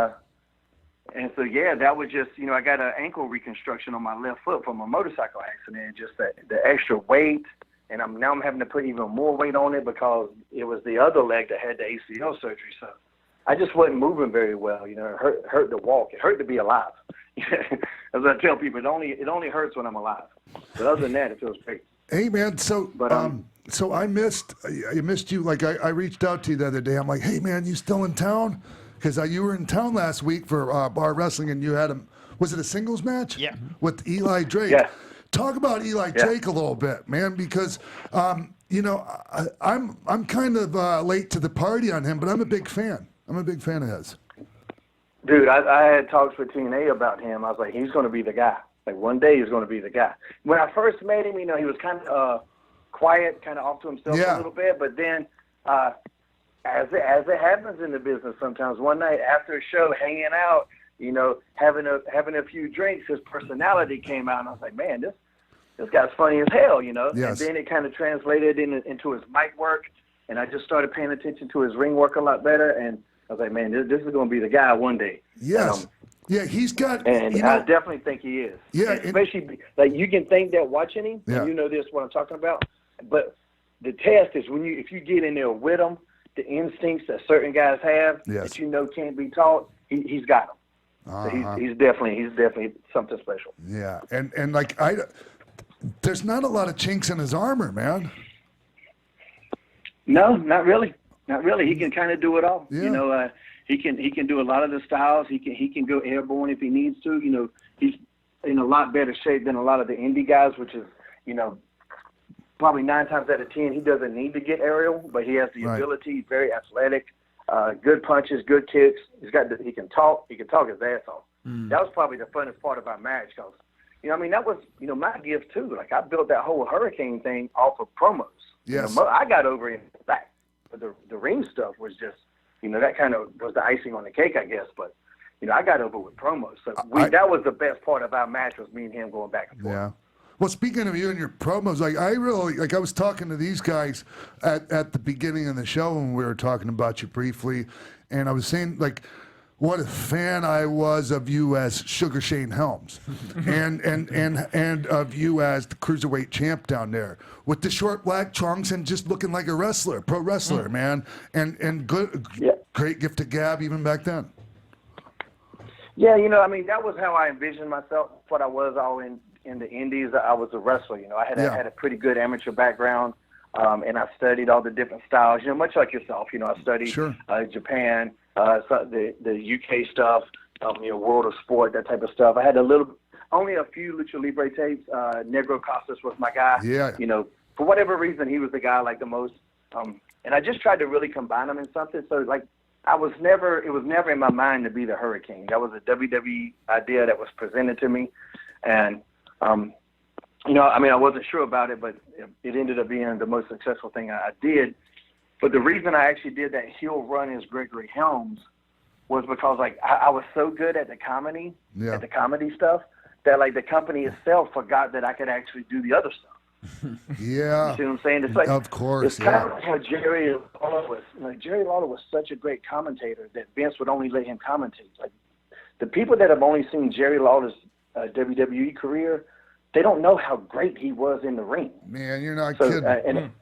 Speaker 7: so, yeah, that was just, I got an ankle reconstruction on my left foot from a motorcycle accident, just the extra weight. And now I'm having to put even more weight on it because it was the other leg that had the ACL surgery. So I just wasn't moving very well. It hurt to walk. It hurt to be alive. As I tell people, it only hurts when I'm alive. But other than that, it feels great.
Speaker 3: Hey, man, so I missed you. I reached out to you the other day. I'm like, hey, man, you still in town? Because you were in town last week for bar wrestling, and you had was it a singles match?
Speaker 5: Yeah.
Speaker 3: With Eli Drake.
Speaker 7: Yeah.
Speaker 3: Talk about Eli Drake a little bit, man, because I'm kind of late to the party on him, but I'm a big fan. I'm a big fan of his.
Speaker 7: Dude, I had talks with Tweener about him. I was like, he's going to be the guy. One day he's going to be the guy. When I first met him, he was kind of quiet, kind of off to himself a little bit. But then, as it happens in the business sometimes, one night after a show, hanging out, having a few drinks, his personality came out, and I was like, man, this guy's funny as hell, Yes. And then it kind of translated into his mic work, and I just started paying attention to his ring work a lot better, and I was like, man, this is going to be the guy one day.
Speaker 3: Yes. Yeah, he's got.
Speaker 7: And I definitely think he is.
Speaker 3: Yeah.
Speaker 7: And especially, you can think that watching him, and this what I'm talking about. But the test is if you get in there with him, the instincts that certain guys have that can't be taught, he's got them. So he's definitely something special.
Speaker 3: Yeah, and there's not a lot of chinks in his armor, man.
Speaker 7: No, not really. Not really. He can kind of do it all.
Speaker 3: Yeah.
Speaker 7: He can do a lot of the styles. He can go airborne if he needs to. He's in a lot better shape than a lot of the indie guys, which is, probably 9 times out of 10 he doesn't need to get aerial, but he has the ability. Very athletic, good punches, good kicks. He can talk. He can talk his ass off. That was probably the funnest part of our match, because that was my gift too. I built that whole hurricane thing off of promos.
Speaker 3: Yes.
Speaker 7: I got over in the back. But the ring stuff was just, that kind of was the icing on the cake, I guess. But, I got over with promos. So that was the best part of our match, was me and him going back and forth.
Speaker 3: Yeah. Well, speaking of you and your promos, I really, I was talking to these guys at the beginning of the show when we were talking about you briefly, and I was saying, what a fan I was of you as Sugar Shane Helms, and of you as the Cruiserweight champ down there with the short black trunks and just looking like a wrestler, pro wrestler, man, and good, great gift of gab even back then.
Speaker 7: Yeah, you know, I mean, that was how I envisioned myself. What I was all in the Indies, I was a wrestler. You know, I had a pretty good amateur background, and I studied all the different styles. You know, much like yourself. You know, I studied Japan, the UK stuff, you know, World of Sport, that type of stuff. I had only a few Lucha Libre tapes. Negro Costas was my guy.
Speaker 3: Yeah.
Speaker 7: You know, for whatever reason, he was the guy I liked the most. And I just tried to really combine them in something. So, like, it was never in my mind to be the Hurricane. That was a WWE idea that was presented to me. And, you know, I mean, I wasn't sure about it, but it ended up being the most successful thing I did. But the reason I actually did that heel run as Gregory Helms was because, like, I was so good at the comedy, stuff, that, like, the company itself forgot that I could actually do the other stuff.
Speaker 3: Yeah.
Speaker 7: You see what I'm saying? It's like,
Speaker 3: of course,
Speaker 7: it's kind of like how Jerry Lawler was. Like, Jerry Lawler was such a great commentator that Vince would only let him commentate. Like, the people that have only seen Jerry Lawler's WWE career, they don't know how great he was in the ring.
Speaker 3: Man, you're not kidding.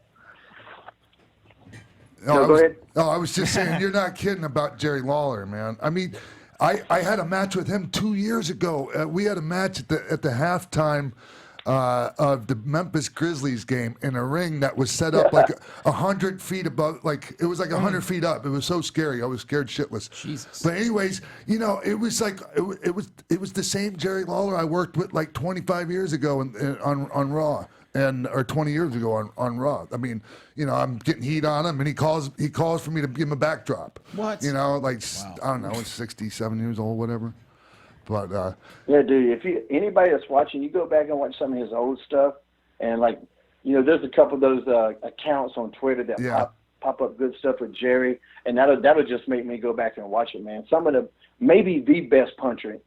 Speaker 7: Go ahead.
Speaker 3: I was just saying, you're not kidding about Jerry Lawler, man. I mean, I had a match with him 2 years ago. We had a match at the halftime of the Memphis Grizzlies game in a ring that was set up like 100 feet above, like it was like 100 feet up. It was so scary. I was scared shitless.
Speaker 4: Jesus.
Speaker 3: But anyways, you know, it was like it was the same Jerry Lawler I worked with like 25 years ago on Raw. Or 20 years ago on Raw. I mean, you know, I'm getting heat on him, and he calls for me to give him a backdrop.
Speaker 4: What?
Speaker 3: You know, like, I don't know, 67 years old, whatever. But
Speaker 7: yeah, dude. If anybody that's watching, you go back and watch some of his old stuff, and, like, you know, there's a couple of those accounts on Twitter that pop up good stuff with Jerry, and that'll just make me go back and watch it, man. Some of the maybe the best puncher.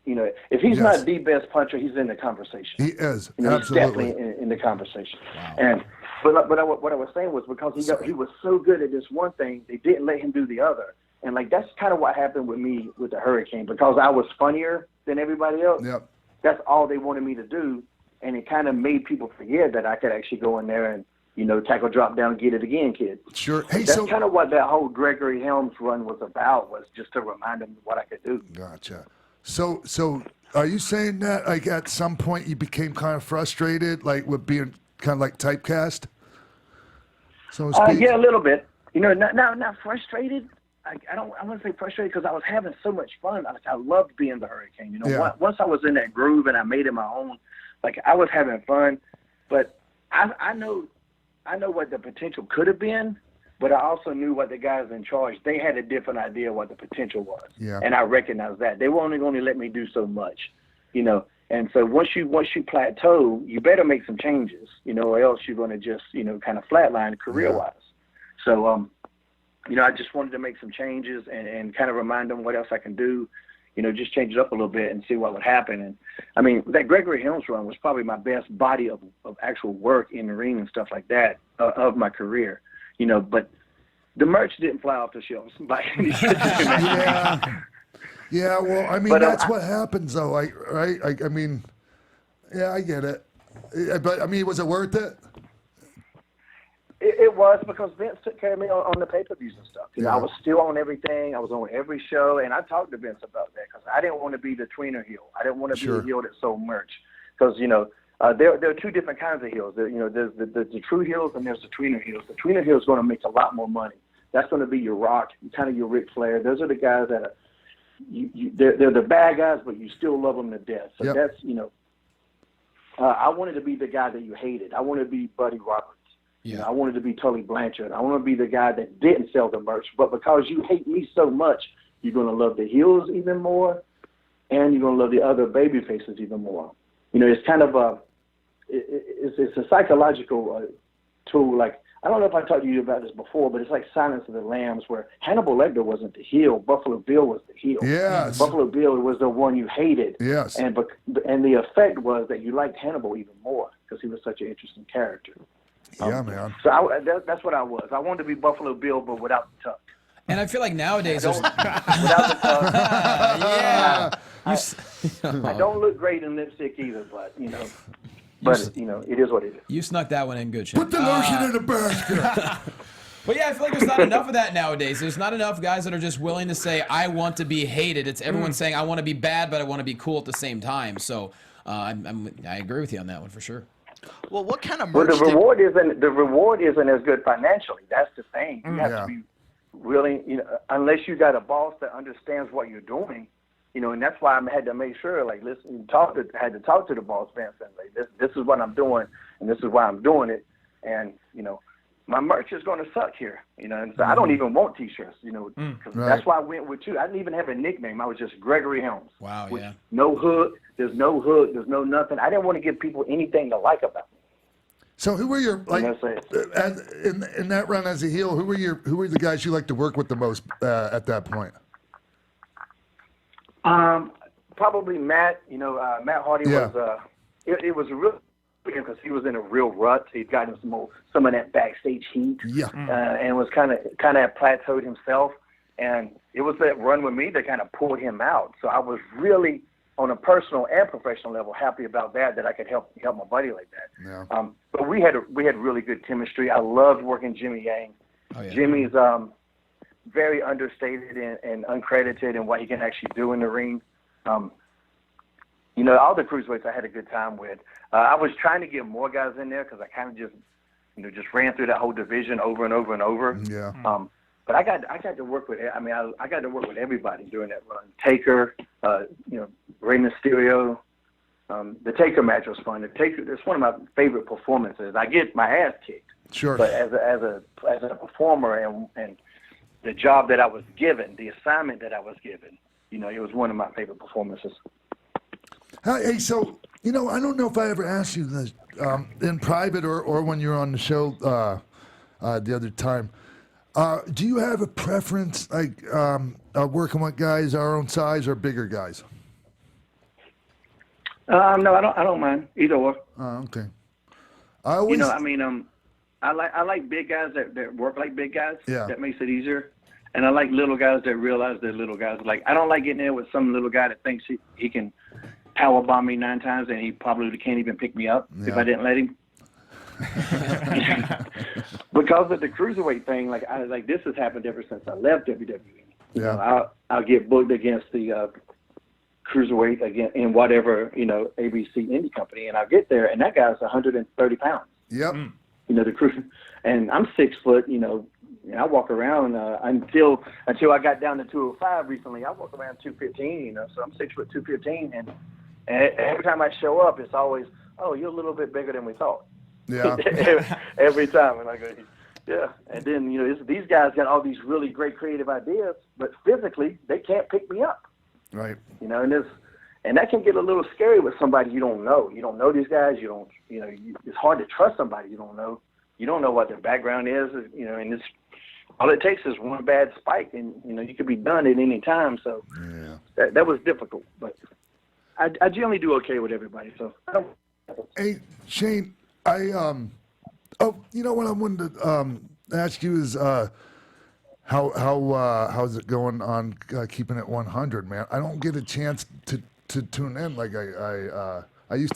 Speaker 7: You know, if he's not the best puncher, he's in the conversation.
Speaker 3: He is,
Speaker 7: you know,
Speaker 3: absolutely.
Speaker 7: he's definitely in the conversation.
Speaker 4: Wow.
Speaker 7: And what I was saying was because he was so good at this one thing, they didn't let him do the other. And, like, that's kind of what happened with me with the Hurricane, because I was funnier than everybody else.
Speaker 3: Yep.
Speaker 7: That's all they wanted me to do, and it kind of made people forget that I could actually go in there and, you know, tackle, drop down, get it again, kid.
Speaker 3: Sure. Hey,
Speaker 7: that's kind of what that whole Gregory Helms run was about, was just to remind them what I could do.
Speaker 3: Gotcha. So are you saying that, like, at some point you became kind of frustrated, like, with being kind of like typecast, so to speak?
Speaker 7: Yeah, a little bit. You know, not frustrated. I wouldn't say frustrated, because I was having so much fun. I loved being the Hurricane. You know, once I was in that groove and I made it my own, like, I was having fun. But I know what the potential could have been. But I also knew what the guys in charge, they had a different idea what the potential was. Yeah. And I recognized that. They were only going to let me do so much, you know. And so once you plateau, you better make some changes, you know, or else you're going to just, you know, kind of flatline career-wise. So, you know, I just wanted to make some changes and kind of remind them what else I can do, you know, just change it up a little bit and see what would happen. And, I mean, that Gregory Helms run was probably my best body of actual work in the ring and stuff like that of my career. You know, but the merch didn't fly off the shelves by any stretch of the imagination.
Speaker 3: Yeah, well, I mean, that's what happens, though, right? I mean, yeah, I get it. But, I mean, was it worth it?
Speaker 7: It was, because Vince took care of me on the pay-per-views and stuff. You know, I was still on everything. I was on every show, and I talked to Vince about that, because I didn't want to be the tweener heel. I didn't want to be the heel that sold merch, because, you know, there are two different kinds of heels. You know, there's the true heels and there's the tweener heels. The tweener heel is going to make a lot more money. That's going to be your Rock, kind of your Ric Flair. Those are the guys that are they're the bad guys, but you still love them to death. So that's, you know, I wanted to be the guy that you hated. I wanted to be Buddy Roberts. Yeah. You know, I wanted to be Tully Blanchard. I want to be the guy that didn't sell the merch, but because you hate me so much, you're going to love the heels even more, and you're going to love the other baby faces even more. You know, it's kind of it's a psychological tool. Like, I don't know if I talked to you about this before, but it's like Silence of the Lambs, where Hannibal Lecter wasn't the heel. Buffalo Bill was the heel.
Speaker 3: Yes.
Speaker 7: Buffalo Bill was the one you hated.
Speaker 3: Yes.
Speaker 7: And the effect was that you liked Hannibal even more, because he was such an interesting character.
Speaker 3: Yeah, man.
Speaker 7: So that's what I was. I wanted to be Buffalo Bill, but without the tuck.
Speaker 4: And I feel like nowadays there's
Speaker 7: Without the
Speaker 4: yeah.
Speaker 7: I don't look great in lipstick either, but it is what it is.
Speaker 4: You snuck that one in good, Shane.
Speaker 3: Put the lotion in the basket.
Speaker 4: But yeah, I feel like there's not enough of that nowadays. There's not enough guys that are just willing to say, I want to be hated. It's everyone saying, I want to be bad, but I want to be cool at the same time. So I agree with you on that one for sure.
Speaker 5: Well, what kind of
Speaker 7: Well,
Speaker 5: merch?
Speaker 7: the reward isn't as good financially. That's the thing. You have
Speaker 3: Yeah.
Speaker 7: to be really, unless you got a boss that understands what you're doing, and that's why I had to make sure, like, listen, had to talk to the boss man, saying, like, this is what I'm doing, and this is why I'm doing it, and my merch is going to suck here, and so I don't even want T-shirts, because that's why I went with two. I didn't even have a nickname. I was just Gregory Helms.
Speaker 4: Wow,
Speaker 7: which,
Speaker 4: yeah.
Speaker 7: No hook. There's no hook. There's no nothing. I didn't want to give people anything to like about me.
Speaker 3: So who were your in that run as a heel? Who were the guys you liked to work with the most at that point?
Speaker 7: Probably Matt. Matt Hardy was. It was a real because he was in a real rut. He'd gotten some of that backstage heat.
Speaker 3: Yeah.
Speaker 7: And was kind of plateaued himself. And it was that run with me that kind of pulled him out. So I was really, on a personal and professional level, happy about that I could help my buddy like that.
Speaker 3: Yeah.
Speaker 7: But we had really good chemistry. I loved working Jimmy Yang.
Speaker 4: Oh, yeah.
Speaker 7: Jimmy's very understated and uncredited in what he can actually do in the ring. All the cruiserweights I had a good time with. I was trying to get more guys in there because I kind of just ran through that whole division over and over and over.
Speaker 3: Yeah.
Speaker 7: But I got to work with. I got to work with everybody during that run. Taker, Rey Mysterio. The Taker match was fun. It's one of my favorite performances. I get my ass kicked.
Speaker 3: Sure.
Speaker 7: But as a performer and the job that I was given, the assignment that I was given, it was one of my favorite performances.
Speaker 3: Hey, so I don't know if I ever asked you this in private or when you were on the show the other time. Do you have a preference, like working with guys our own size or bigger guys?
Speaker 7: No, I don't mind either or.
Speaker 3: Okay. I always,
Speaker 7: I like big guys that work like big guys.
Speaker 3: Yeah.
Speaker 7: That makes it easier. And I like little guys that realize they're little guys. Like, I don't like getting there with some little guy that thinks he can power bomb me 9 times and he probably can't even pick me up if I didn't let him. Because of the cruiserweight thing, like this has happened ever since I left WWE. I'll get booked against the cruiserweight again in whatever ABC indie company, and I'll get there, and that guy's 130 pounds.
Speaker 3: Yep.
Speaker 7: The cruiser, and I'm 6 foot. I walk around until I got down to 205 recently. I walk around 215. So I'm 6 foot 215, and every time I show up, it's always, oh, you're a little bit bigger than we thought.
Speaker 3: Yeah.
Speaker 7: Every time, and I go, yeah. And then these guys got all these really great creative ideas, but physically they can't pick me up.
Speaker 3: Right.
Speaker 7: And that can get a little scary with somebody you don't know. You don't know these guys. It's hard to trust somebody you don't know. You don't know what their background is. And it's all it takes is one bad spike, and you could be done at any time. So that was difficult, but I generally do okay with everybody. So.
Speaker 3: Hey, Shane. What I wanted to ask you is how's it going on keeping it 100, man? I don't get a chance to tune in like I used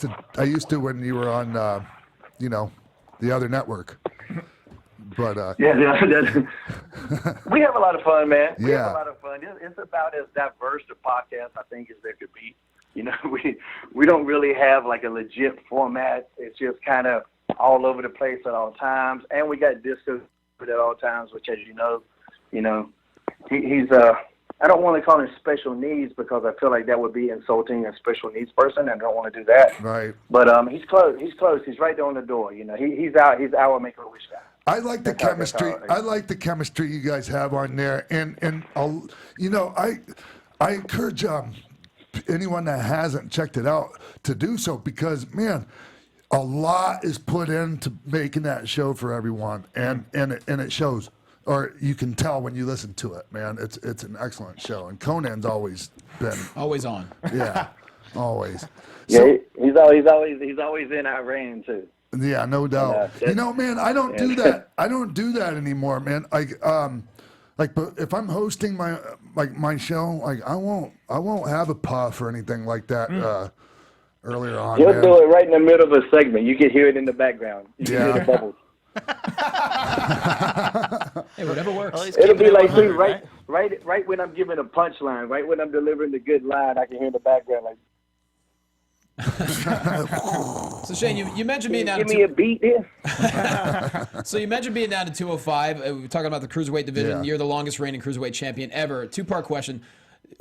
Speaker 3: to when you were on the other network. But
Speaker 7: we have a lot of fun, man. We
Speaker 3: Yeah.
Speaker 7: have a lot of fun. It's about as diverse a podcast I think as there could be. We don't really have like a legit format. It's just kind of all over the place at all times, and we got Disco at all times, which, as you know, he's I don't want to call him special needs because I feel like that would be insulting a special needs person, and I don't want to do that.
Speaker 3: Right.
Speaker 7: But he's close. He's right there on the door. He's our Make-A-Wish guy.
Speaker 3: I like the chemistry. I like the chemistry you guys have on there, and I encourage anyone that hasn't checked it out to do so because, man, a lot is put into making that show for everyone, and it shows, or you can tell when you listen to it, man. It's an excellent show, and Conan's always been
Speaker 4: always on.
Speaker 3: Yeah, always.
Speaker 7: Yeah, he's always in our reign too.
Speaker 3: Yeah, no doubt. Man, I don't do that. I don't do that anymore, man. Like, but if I'm hosting my show, like I won't have a puff or anything like that. Earlier on,
Speaker 7: He'll
Speaker 3: man.
Speaker 7: do it right in the middle of a segment. You can hear it in the background. You can hear the bubbles.
Speaker 4: Hey, whatever works.
Speaker 5: Well, he's
Speaker 7: It'll
Speaker 5: keeping
Speaker 7: be like,
Speaker 5: 100,
Speaker 7: dude, right when I'm giving a punchline, right when I'm delivering the good line, I can hear in the background like,
Speaker 4: So Shane, you mentioned being down
Speaker 7: give
Speaker 4: to
Speaker 7: me a beat here.
Speaker 4: So you mentioned being down to 205. We're talking about the cruiserweight division.
Speaker 3: Yeah.
Speaker 4: You're the longest reigning cruiserweight champion ever. Two-part question.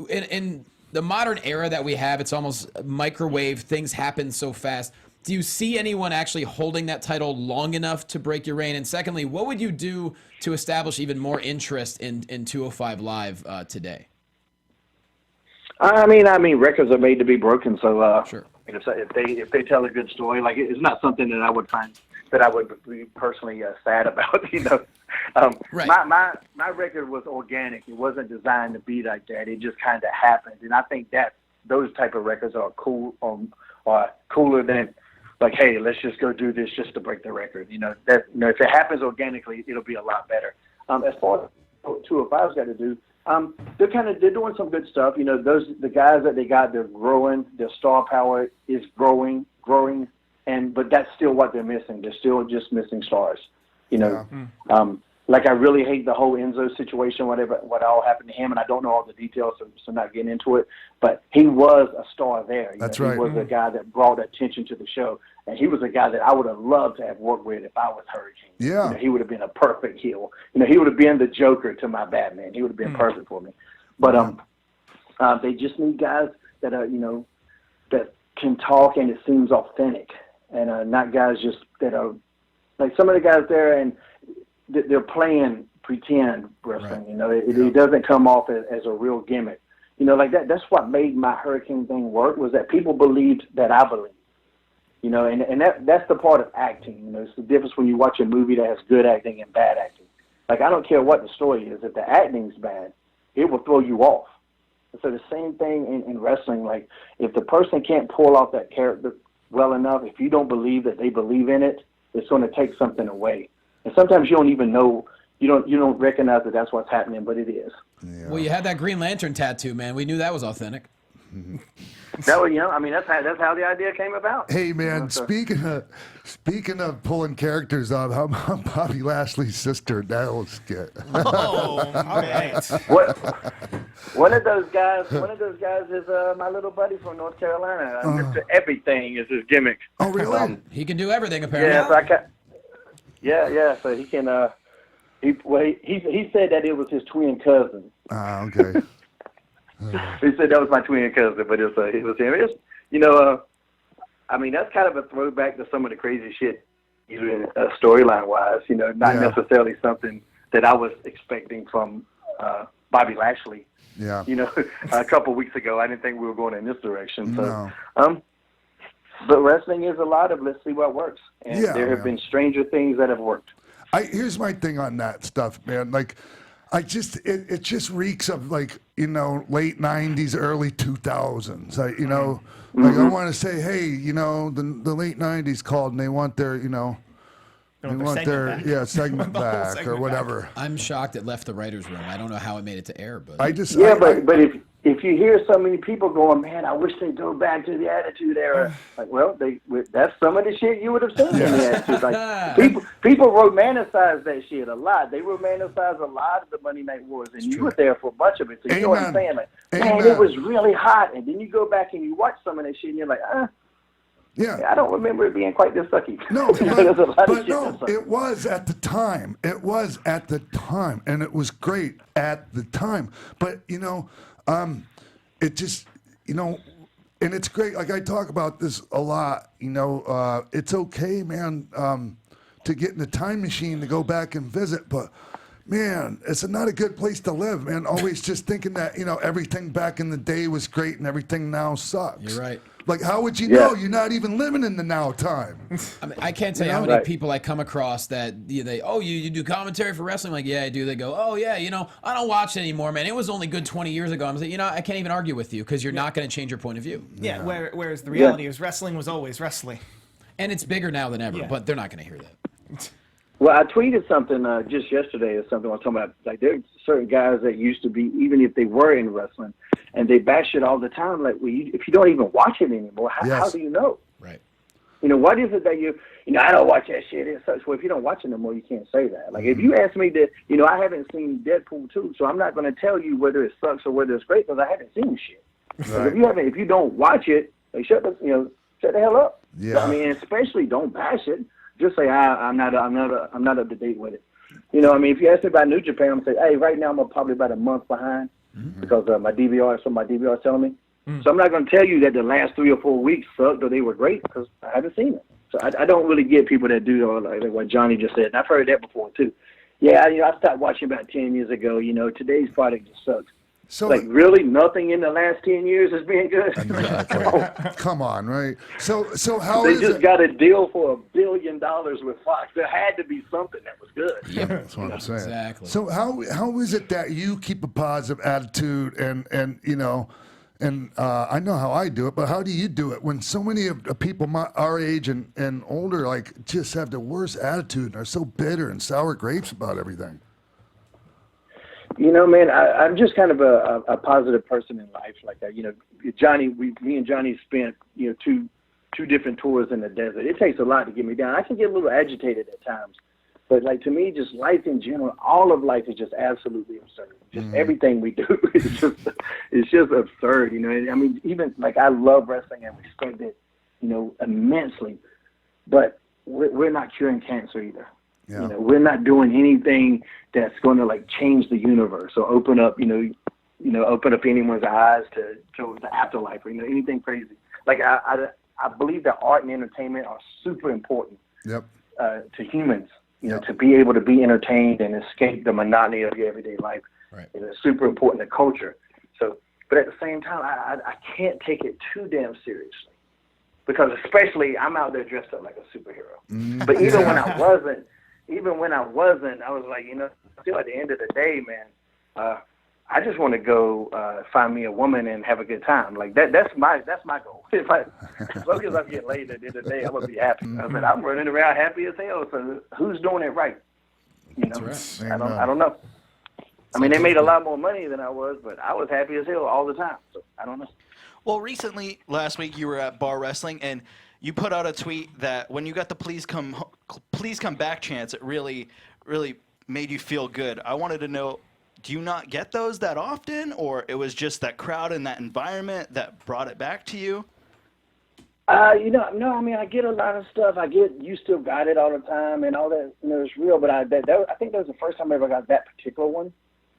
Speaker 4: In the modern era that we have, it's almost microwave. Things happen so fast. Do you see anyone actually holding that title long enough to break your reign? And secondly, what would you do to establish even more interest in 205 Live today?
Speaker 7: I mean, records are made to be broken. So,
Speaker 4: Sure.
Speaker 7: if they tell a good story, like it's not something that I would find that I would be personally sad about.
Speaker 4: Right.
Speaker 7: My record was organic. It wasn't designed to be like that. It just kind of happened, and I think that those type of records are cool, or cooler than like, hey, let's just go do this just to break the record. If it happens organically, it'll be a lot better. As far as 205's got to do. They're doing some good stuff. The guys that they got, they're growing. Their star power is growing, but that's still what they're missing. They're still just missing stars. Like I really hate the whole Enzo situation, what all happened to him, and I don't know all the details, so not getting into it. But he was a star there.
Speaker 3: That's right.
Speaker 7: He was a guy that brought attention to the show, and he was a guy that I would have loved to have worked with if I was Hurricane.
Speaker 3: Yeah.
Speaker 7: He would have been a perfect heel. He would have been the Joker to my Batman. He would have been perfect for me. But they just need guys that are that can talk and it seems authentic, and not guys just that are like some of the guys there and they're playing pretend wrestling. Right. It doesn't come off as a real gimmick. Like that. That's what made my Hurricane thing work, was that people believed that I believed. And that's the part of acting. It's the difference when you watch a movie that has good acting and bad acting. Like, I don't care what the story is. If the acting's bad, it will throw you off. And so the same thing in wrestling. Like, if the person can't pull off that character well enough, if you don't believe that they believe in it, it's going to take something away. And sometimes you don't even know, you don't recognize that that's what's happening, but it is.
Speaker 3: Yeah.
Speaker 4: Well, you had that Green Lantern tattoo, man. We knew that was authentic.
Speaker 7: That was, that's how the idea came about.
Speaker 3: Hey man, speaking of pulling characters off, how about Bobby Lashley's sister? That was skit.
Speaker 6: Oh, all right.
Speaker 7: One of those guys is my little buddy from North Carolina. Mr. Everything is his gimmick.
Speaker 3: Oh really?
Speaker 4: He can do everything apparently.
Speaker 7: Yeah, so he can. He said that it was his twin cousin.
Speaker 3: Ah, okay.
Speaker 7: He said that was my twin cousin, but it was him. That's kind of a throwback to some of the crazy shit he's doing storyline wise. Not necessarily something that I was expecting from Bobby Lashley.
Speaker 3: Yeah.
Speaker 7: A couple weeks ago, I didn't think we were going in this direction. So,
Speaker 3: No.
Speaker 7: But wrestling is a lot of let's see what works, and there have been stranger things that have worked.
Speaker 3: Here's my thing on that stuff, man. Like, it just reeks of like late '90s, early 2000s. Like I want to say, hey, the late '90s called and they want their segment back or whatever.
Speaker 4: I'm shocked it left the writers' room. I don't know how it made it to air, but
Speaker 7: but if you hear so many people going, man, I wish they'd go back to the Attitude Era. Like, well, that's some of the shit you would have seen in the Attitude. Like, people romanticize that shit a lot. They romanticize a lot of the Monday Night Wars, and you were there for a bunch of it. So you know what I'm saying? Like, man, it was really hot. And then you go back and you watch some of that shit, and you're like,
Speaker 3: yeah,
Speaker 7: I don't remember it being quite this sucky.
Speaker 3: No,
Speaker 7: but
Speaker 3: it was at the time. It was at the time, and it was great at the time. But it just and it's great. Like I talk about this a lot. It's okay, man, to get in the time machine to go back and visit, but. Man, it's not a good place to live, man. Always just thinking that, everything back in the day was great and everything now sucks.
Speaker 4: You're right.
Speaker 3: Like, how would you know? You're not even living in the now time.
Speaker 4: I can't tell you how many people I come across that you do commentary for wrestling? Like, yeah, I do. They go, oh, yeah, I don't watch it anymore, man. It was only good 20 years ago. I'm saying, I can't even argue with you because you're not going to change your point of view.
Speaker 6: Yeah, whereas the reality is wrestling was always wrestling.
Speaker 4: And it's bigger now than ever, but they're not going to hear that.
Speaker 7: Well, I tweeted something just yesterday or something. I was talking about, like, there are certain guys that used to be, even if they were in wrestling, and they bash it all the time. Like, well, if you don't even watch it anymore, how do you know?
Speaker 4: Right.
Speaker 7: What is it that I don't watch that shit. It sucks. Well, if you don't watch it no more, you can't say that. Like, if you ask me to, I haven't seen Deadpool 2, so I'm not going to tell you whether it sucks or whether it's great because I haven't seen shit.
Speaker 3: Right.
Speaker 7: If you don't watch it, like, shut the hell up.
Speaker 3: Yeah.
Speaker 7: I mean, especially don't bash it. Just say I'm not up to date with it. If you ask me about New Japan, I'm gonna say, hey, right now I'm probably about a month behind because my DVR is telling me. So I'm not gonna tell you that the last 3 or 4 weeks sucked or they were great because I haven't seen it. So I don't really get people that do like what Johnny just said. And I've heard that before too. Yeah, I stopped watching about 10 years ago. Today's product just sucks.
Speaker 3: So,
Speaker 7: like, really, nothing in the last 10 years has been good.
Speaker 3: Exactly. Come on, right? So how
Speaker 7: they
Speaker 3: is
Speaker 7: just
Speaker 3: it?
Speaker 7: got a deal for $1 billion with Fox. There had to be something that was good.
Speaker 4: Yep.
Speaker 3: That's what I'm saying.
Speaker 4: Exactly.
Speaker 3: So how is it that you keep a positive attitude and I know how I do it, but how do you do it when so many of the people our age and older like just have the worst attitude and are so bitter and sour grapes about everything?
Speaker 7: Man, I'm just kind of a positive person in life like that. Johnny, me and Johnny spent, two different tours in the desert. It takes a lot to get me down. I can get a little agitated at times. But, like, to me, just life in general, all of life is just absolutely absurd. Just everything we do is just absurd, I mean, even, like, I love wrestling and respect it, immensely. But we're not curing cancer either.
Speaker 3: Yeah.
Speaker 7: We're not doing anything that's going to, like, change the universe or open up, open up anyone's eyes to the afterlife or, anything crazy. Like, I believe that art and entertainment are super important to humans. To be able to be entertained and escape the monotony of your everyday life. Right. It's super important to culture. So, but at the same time, I can't take it too damn seriously because especially I'm out there dressed up like a superhero. But even when I wasn't, I was like, still at the end of the day, man, I just want to go find me a woman and have a good time. Like that's my goal. As long as I get laid at the end of the day, I'm gonna be happy. I mean, I'm running around happy as hell. So who's doing it right?
Speaker 4: That's right.
Speaker 7: I don't know. I mean, they made a lot more money than I was, but I was happy as hell all the time. So I don't know.
Speaker 5: Well, recently, last week, you were at Bar Wrestling, and you put out a tweet that when you got the Please Come Back chants, it really, really made you feel good. I wanted to know, do you not get those that often, or it was just that crowd and that environment that brought it back to you?
Speaker 7: No, I mean, I get a lot of stuff. You still got it all the time and all that, it's real, but I think that was the first time I ever got that particular one.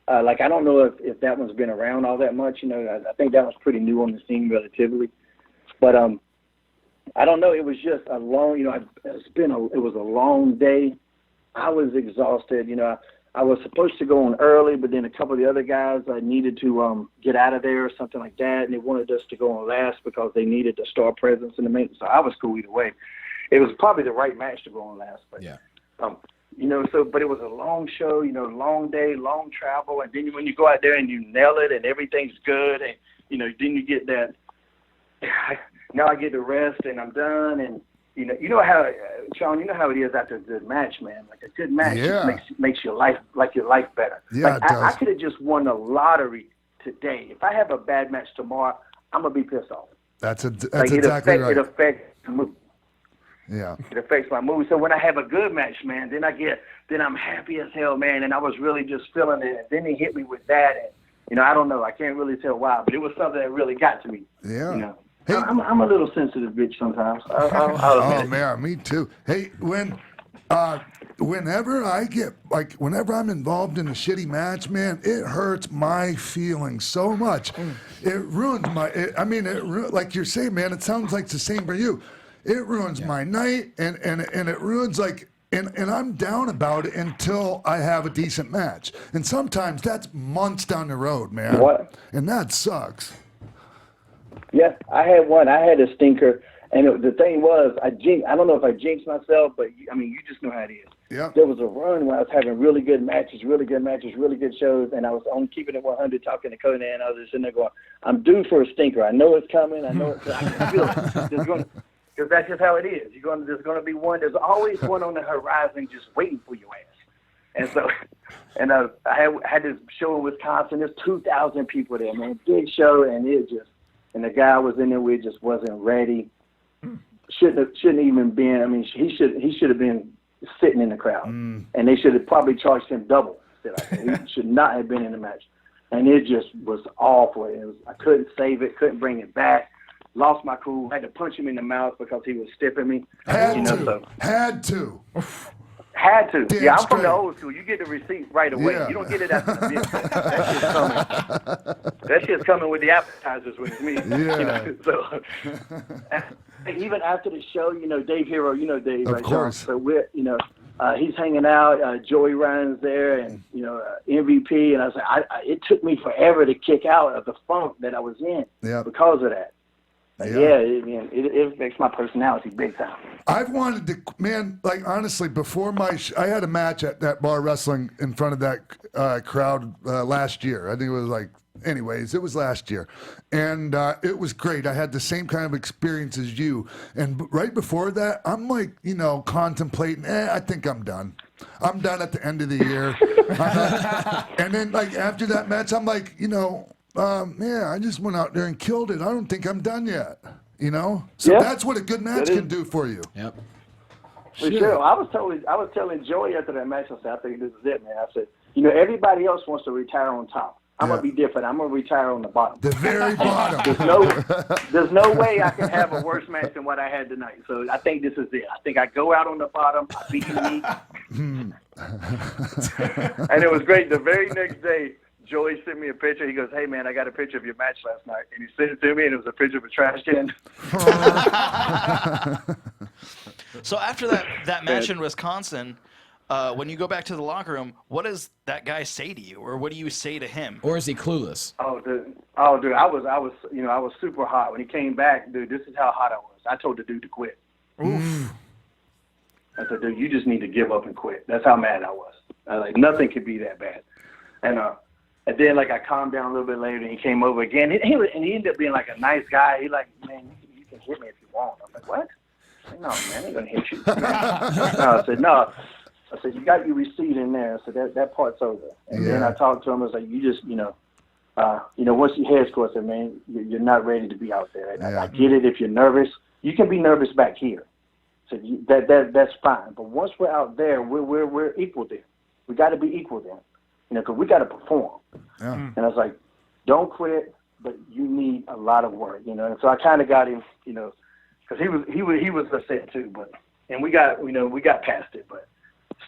Speaker 7: Like, I don't know if that one's been around all that much, I think that was pretty new on the scene relatively. But, I don't know, it was just a long, it was a long day. I was exhausted, I was supposed to go on early, but then a couple of the other guys needed to get out of there or something like that, and they wanted us to go on last because they needed the star presence in the main. So I was cool either way. It was probably the right match to go on last, but
Speaker 4: yeah.
Speaker 7: But it was a long show, long day, long travel, and then when you go out there and you nail it and everything's good, and then you get that. Now I get to rest and I'm done, and you know how, Sean, you know how it is after a good match, man. Like a good match just makes your life better.
Speaker 3: Yeah,
Speaker 7: like I could have just won the lottery today. If I have a bad match tomorrow, I'm gonna be pissed off.
Speaker 3: That's exactly right.
Speaker 7: It affects the mood.
Speaker 3: Yeah.
Speaker 7: It affects my mood. So when I have a good match, man, then I'm happy as hell, man, and I was really just feeling it. And then they hit me with that, and I don't know, I can't really tell why, but it was something that really got to me.
Speaker 3: Yeah.
Speaker 7: Hey, I'm a little sensitive bitch sometimes.
Speaker 3: Oh man, me too. Hey, whenever I'm involved in a shitty match, man, it hurts my feelings so much. It ruins like you're saying, man. It sounds like it's the same for you. It ruins my night, and it ruins and I'm down about it until I have a decent match. And sometimes that's months down the road, man.
Speaker 7: What?
Speaker 3: And that sucks.
Speaker 7: Yeah, I had one. I had a stinker, and the thing was, I don't know if I jinxed myself, but I mean, you just know how it is.
Speaker 3: Yeah.
Speaker 7: There was a run where I was having really good matches, really good shows, and I was on Keeping It 100, talking to Conan, and I was just sitting there going, I'm due for a stinker. I know it's coming. I can feel it. because that's just how it is. There's going to be one. There's always one on the horizon just waiting for your ass. And so, I had this show in Wisconsin. There's 2,000 people there, man. Big show, and the guy I was in there with just wasn't ready. Shouldn't even been. I mean, he should have been sitting in the crowd, and they should have probably charged him double. He should not have been in the match, and it just was awful. I couldn't save it, couldn't bring it back. Lost my cool. Had to punch him in the mouth because he was stiffing me.
Speaker 3: Had to.
Speaker 7: Damn yeah, I'm from the old school. You get the receipt right away. Yeah. You don't get it after the business. That shit's coming. That shit's coming with the appetizers with me.
Speaker 3: Yeah.
Speaker 7: So even after the show, Dave Hero, Dave,
Speaker 3: of
Speaker 7: right,
Speaker 3: course.
Speaker 7: John? So we're, he's hanging out. Joey Ryan's there, and MVP. And I was like, it took me forever to kick out of the funk that I was in because of that. It affects my personality big time.
Speaker 3: I've wanted to, man, like honestly, before I had a match at that bar wrestling in front of that crowd last year. I think it was it was last year. And it was great. I had the same kind of experience as you. And right before that, I'm contemplating, I think I'm done. I'm done at the end of the year. And then after that match, I'm like, I just went out there and killed it. I don't think I'm done yet. So that's what a good match can do for you.
Speaker 4: Yep.
Speaker 7: For sure. I was telling Joey after that match, I said, I think this is it, man. I said, everybody else wants to retire on top. I'm gonna be different. I'm gonna retire on the bottom.
Speaker 3: The very bottom.
Speaker 7: There's no way I can have a worse match than what I had tonight. So I think this is it. I think I go out on the bottom. I beat me. And it was great. The very next day, Joey sent me a picture. He goes, "Hey man, I got a picture of your match last night," and he sent it to me, and it was a picture of a trash can.
Speaker 5: So after that match in Wisconsin, when you go back to the locker room, what does that guy say to you, or what do you say to him?
Speaker 4: Or is he clueless?
Speaker 7: Oh, dude, I was super hot when he came back, dude. This is how hot I was. I told the dude to quit. Oof. I said, dude, you just need to give up and quit. That's how mad I was. I was like, nothing could be that bad. And then I calmed down a little bit later, and he came over again. He ended up being like a nice guy. He man, you can hit me if you want. I'm like, what? I said, no, man, I ain't gonna hit you. I said, no. I said, you got your receipt in there. I said, that part's over. And then I talked to him. I was like, you just, once your head's close, I said, man, you're not ready to be out there. I get it if you're nervous. You can be nervous back here. So that's fine. But once we're out there, we're equal there. We got to be equal there. Because we got to perform. Yeah. And I was like, don't quit, but you need a lot of work, And so I kind of got him, because he was upset too, and we got past it, but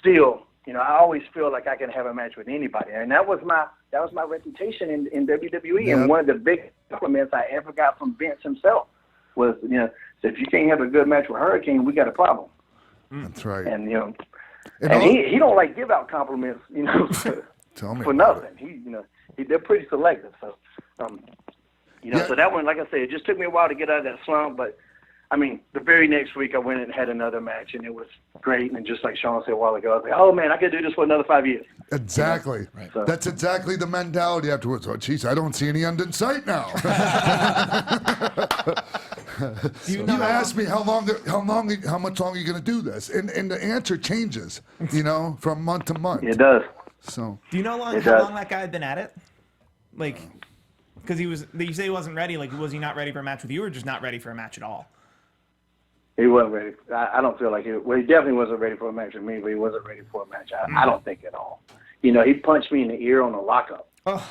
Speaker 7: still, I always feel like I can have a match with anybody, and that was my reputation in WWE. And one of the big compliments I ever got from Vince himself was, if you can't have a good match with Hurricane, we got a problem.
Speaker 3: That's right.
Speaker 7: And he don't give out compliments, for nothing. They're pretty selective. So, so that one, like I said, it just took me a while to get out of that slump. But I mean, the very next week I went and had another match, and it was great. And just like Sean said a while ago, I was like, oh man, I could do this for another 5 years.
Speaker 3: Exactly. Right. So, that's exactly the mentality afterwards. Oh, geez, I don't see any end in sight now. You asked me how much longer are you going to do this, and the answer changes, from month to month.
Speaker 7: It does.
Speaker 3: So,
Speaker 6: do you know how long that guy had been at it? Because you say he wasn't ready. Was he not ready for a match with you, or just not ready for a match at all?
Speaker 7: He wasn't ready. I don't feel like he definitely wasn't ready for a match with me, but he wasn't ready for a match. I don't think at all. He punched me in the ear on the lockup. Oh.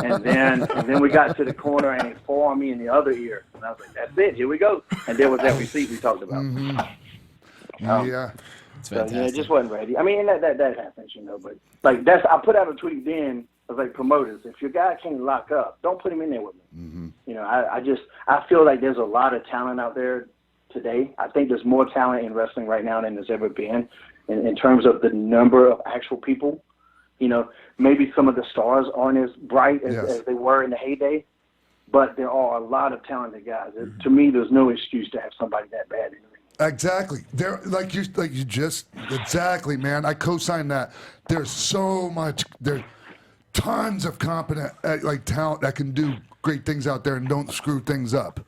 Speaker 7: and then we got to the corner, and he forearmed me in the other ear, and I was like, "That's it. Here we go." And there was that receipt we talked about.
Speaker 3: Mm-hmm.
Speaker 7: So, it just wasn't ready. I mean, that happens, but I put out a tweet then. I was like, promoters, if your guy can't lock up, don't put him in there with me. Mm-hmm. I feel like there's a lot of talent out there today. I think there's more talent in wrestling right now than there's ever been in terms of the number of actual people. Maybe some of the stars aren't as bright as they were in the heyday, but there are a lot of talented guys. Mm-hmm. To me, there's no excuse to have somebody that bad in the ring.
Speaker 3: Exactly. There, exactly, man. I co-sign that. There's so much. There's tons of competent talent that can do great things out there and don't screw things up.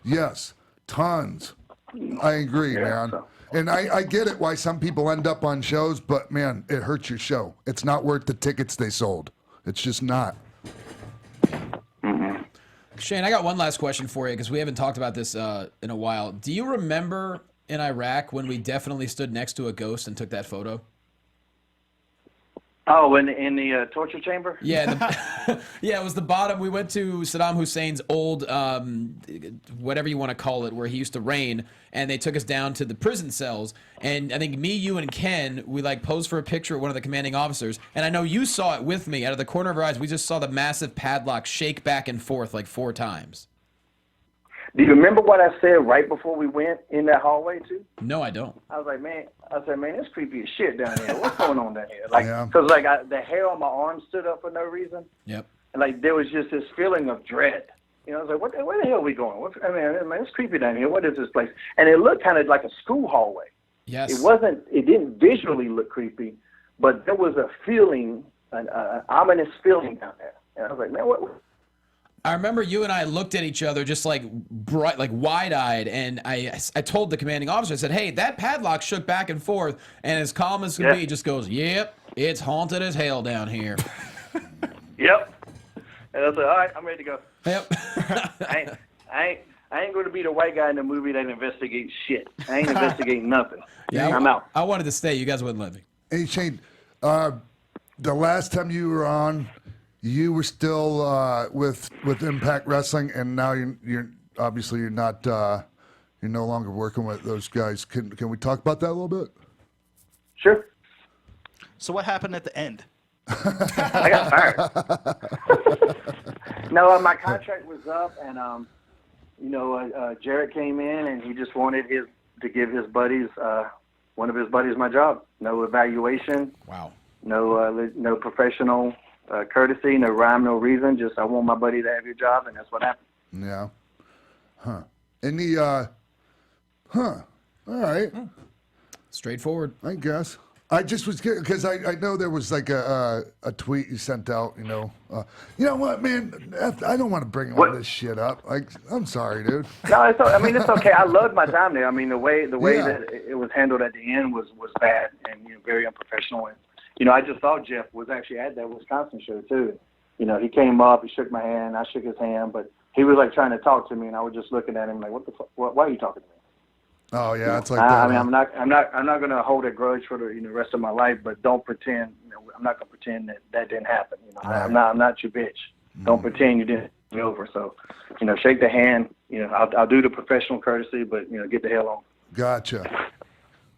Speaker 3: Yes, Tons. I agree, man.
Speaker 7: So.
Speaker 3: And I get it why some people end up on shows, but man, it hurts your show. It's not worth the tickets they sold. It's just not.
Speaker 4: Shane, I got one last question for you because we haven't talked about this in a while. Do you remember in Iraq when we definitely stood next to a ghost and took that photo?
Speaker 7: Oh, in the torture chamber?
Speaker 4: Yeah, yeah, it was the bottom. We went to Saddam Hussein's old, whatever you want to call it, where he used to reign, and they took us down to the prison cells. And I think me, you, and Ken, we like posed for a picture of one of the commanding officers. And I know you saw it with me. Out of the corner of our eyes, we just saw the massive padlock shake back and forth like 4 times.
Speaker 7: Do you remember what I said right before we went in that hallway too?
Speaker 4: No, I don't.
Speaker 7: I was like, man, it's creepy as shit down here. What's going on down here? Like, because the hair on my arm stood up for no reason.
Speaker 4: Yep.
Speaker 7: And like there was just this feeling of dread. You know, I was like, where the hell are we going? Man, it's creepy down here. What is this place? And it looked kind of like a school hallway.
Speaker 4: Yes.
Speaker 7: It didn't visually look creepy, but there was a feeling, an ominous feeling down there. And I was like, man, what?
Speaker 4: I remember you and I looked at each other just like bright, like wide-eyed, and I told the commanding officer, I said, hey, that padlock shook back and forth, and as calm as can be, he just goes, yep, it's haunted as hell down here.
Speaker 7: Yep. And I was like, all right, I'm ready to go.
Speaker 4: Yep.
Speaker 7: I ain't going to be the white guy in the movie that investigates shit. I ain't investigating nothing.
Speaker 4: Yeah,
Speaker 7: I'm out.
Speaker 4: I wanted to stay. You guys wouldn't let me.
Speaker 3: Hey, Shane, the last time you were on, you were still with Impact Wrestling, and now you're obviously you're not you're no longer working with those guys. Can we talk about that a little bit?
Speaker 7: Sure.
Speaker 5: So what happened at the end?
Speaker 7: I got fired. No, my contract was up, and Jarrett came in, and he just wanted to give his buddies, one of his buddies, my job. No evaluation.
Speaker 4: Wow.
Speaker 7: No professional courtesy, no rhyme, no reason. Just I want my buddy to have your job, and that's what happened.
Speaker 3: Yeah. Huh. Any All right.
Speaker 4: Straightforward.
Speaker 3: I guess. I just was because I know there was like a tweet you sent out. You know what, man? I don't want to bring all this shit up. Like, I'm sorry, dude.
Speaker 7: No, it's okay. I loved my time there. I mean, the way that it was handled at the end was bad and very unprofessional. And I just saw Jeff was actually at that Wisconsin show too. He came up, he shook my hand, I shook his hand, but he was like trying to talk to me, and I was just looking at him like, what the fuck? Why are you talking to me?
Speaker 3: Oh yeah, it's like that.
Speaker 7: I mean, I'm not going to hold a grudge for the rest of my life, but don't pretend. I'm not going to pretend that didn't happen.
Speaker 3: Right.
Speaker 7: I'm not your bitch. Don't pretend you didn't get over. So, shake the hand. I'll do the professional courtesy, but get the hell on.
Speaker 3: Gotcha.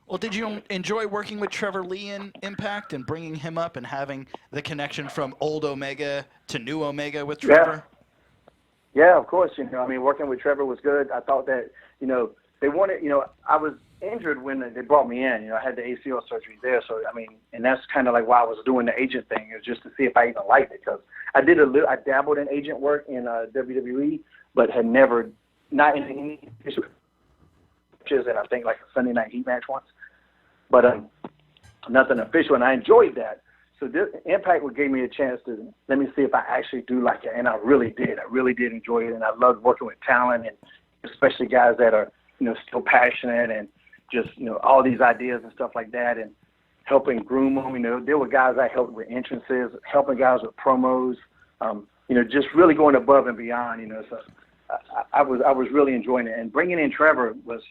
Speaker 5: Well, did you enjoy working with Trevor Lee in Impact and bringing him up and having the connection from old Omega to new Omega with Trevor?
Speaker 7: Yeah, of course. Working with Trevor was good. I thought that, they wanted, I was injured when they brought me in. I had the ACL surgery there. So, and that's kind of like why I was doing the agent thing, is just to see if I even liked it. Because I dabbled in agent work in WWE, but had not in any matches, and I think like a Sunday Night Heat match once. But nothing official, and I enjoyed that. So this Impact gave me a chance to let me see if I actually do like it, and I really did. I really did enjoy it, and I loved working with talent, and especially guys that are still passionate and just all these ideas and stuff like that, and helping groom them. There were guys I helped with entrances, helping guys with promos. Just really going above and beyond. So I was really enjoying it, and bringing in Trevor was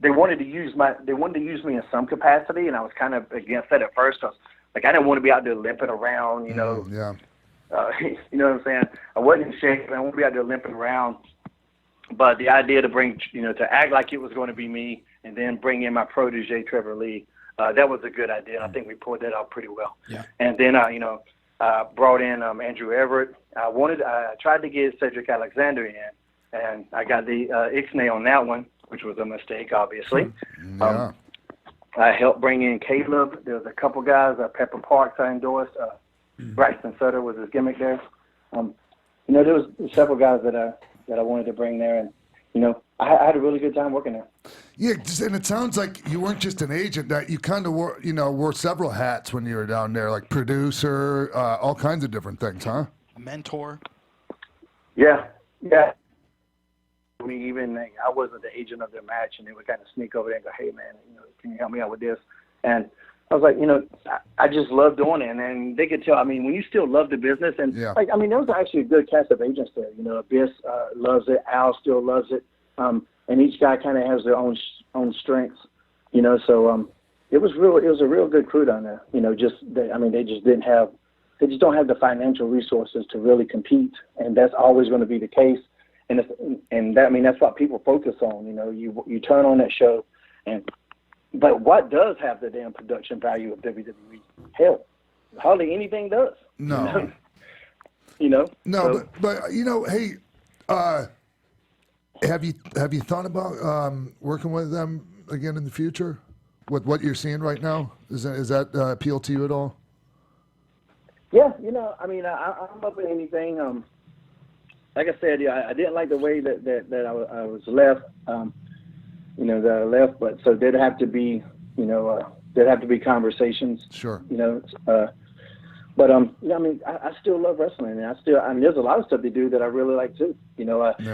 Speaker 7: they wanted to use me in some capacity, and I was kind of against that at first. I didn't want to be out there limping around,
Speaker 3: Yeah.
Speaker 7: You know what I'm saying? I wasn't in shape, and I want to be out there limping around. But the idea to bring, to act like it was going to be me, and then bring in my protege Trevor Lee, that was a good idea, and I think we pulled that off pretty well.
Speaker 4: Yeah.
Speaker 7: And then brought in Andrew Everett. I tried to get Cedric Alexander in, and I got the Ixnay on that one, which was a mistake, obviously.
Speaker 3: Yeah.
Speaker 7: I helped bring in Caleb. There was a couple guys, Pepper Parks I endorsed. Braxton Sutter was his gimmick there. There was several guys that I wanted to bring there, and I had a really good time working there.
Speaker 3: Yeah, and it sounds like you weren't just an agent; that you kind of wore several hats when you were down there, like producer, all kinds of different things, huh?
Speaker 5: Mentor.
Speaker 7: Yeah. me, even like, I wasn't the agent of their match, and they would kind of sneak over there and go, "Hey, man, can you help me out with this?" And I was like, I just love doing it, and they could tell. I mean, when you still love the business, and there was actually a good cast of agents there. Abyss loves it, Al still loves it, and each guy kind of has their own strengths. So it was a real good crew down there. They just don't have the financial resources to really compete, and that's always going to be the case. That's what people focus on. You turn on that show, but what does have the damn production value of WWE? Hell, hardly anything does.
Speaker 3: No.
Speaker 7: No,
Speaker 3: but hey, have you thought about working with them again in the future? With what you're seeing right now, is that appeal to you at all?
Speaker 7: Yeah, I'm up with anything. Like I said, I didn't like the way that I was left. That I left, but so there'd have to be, conversations. Sure. I still love wrestling, and there's a lot of stuff they do that I really like too.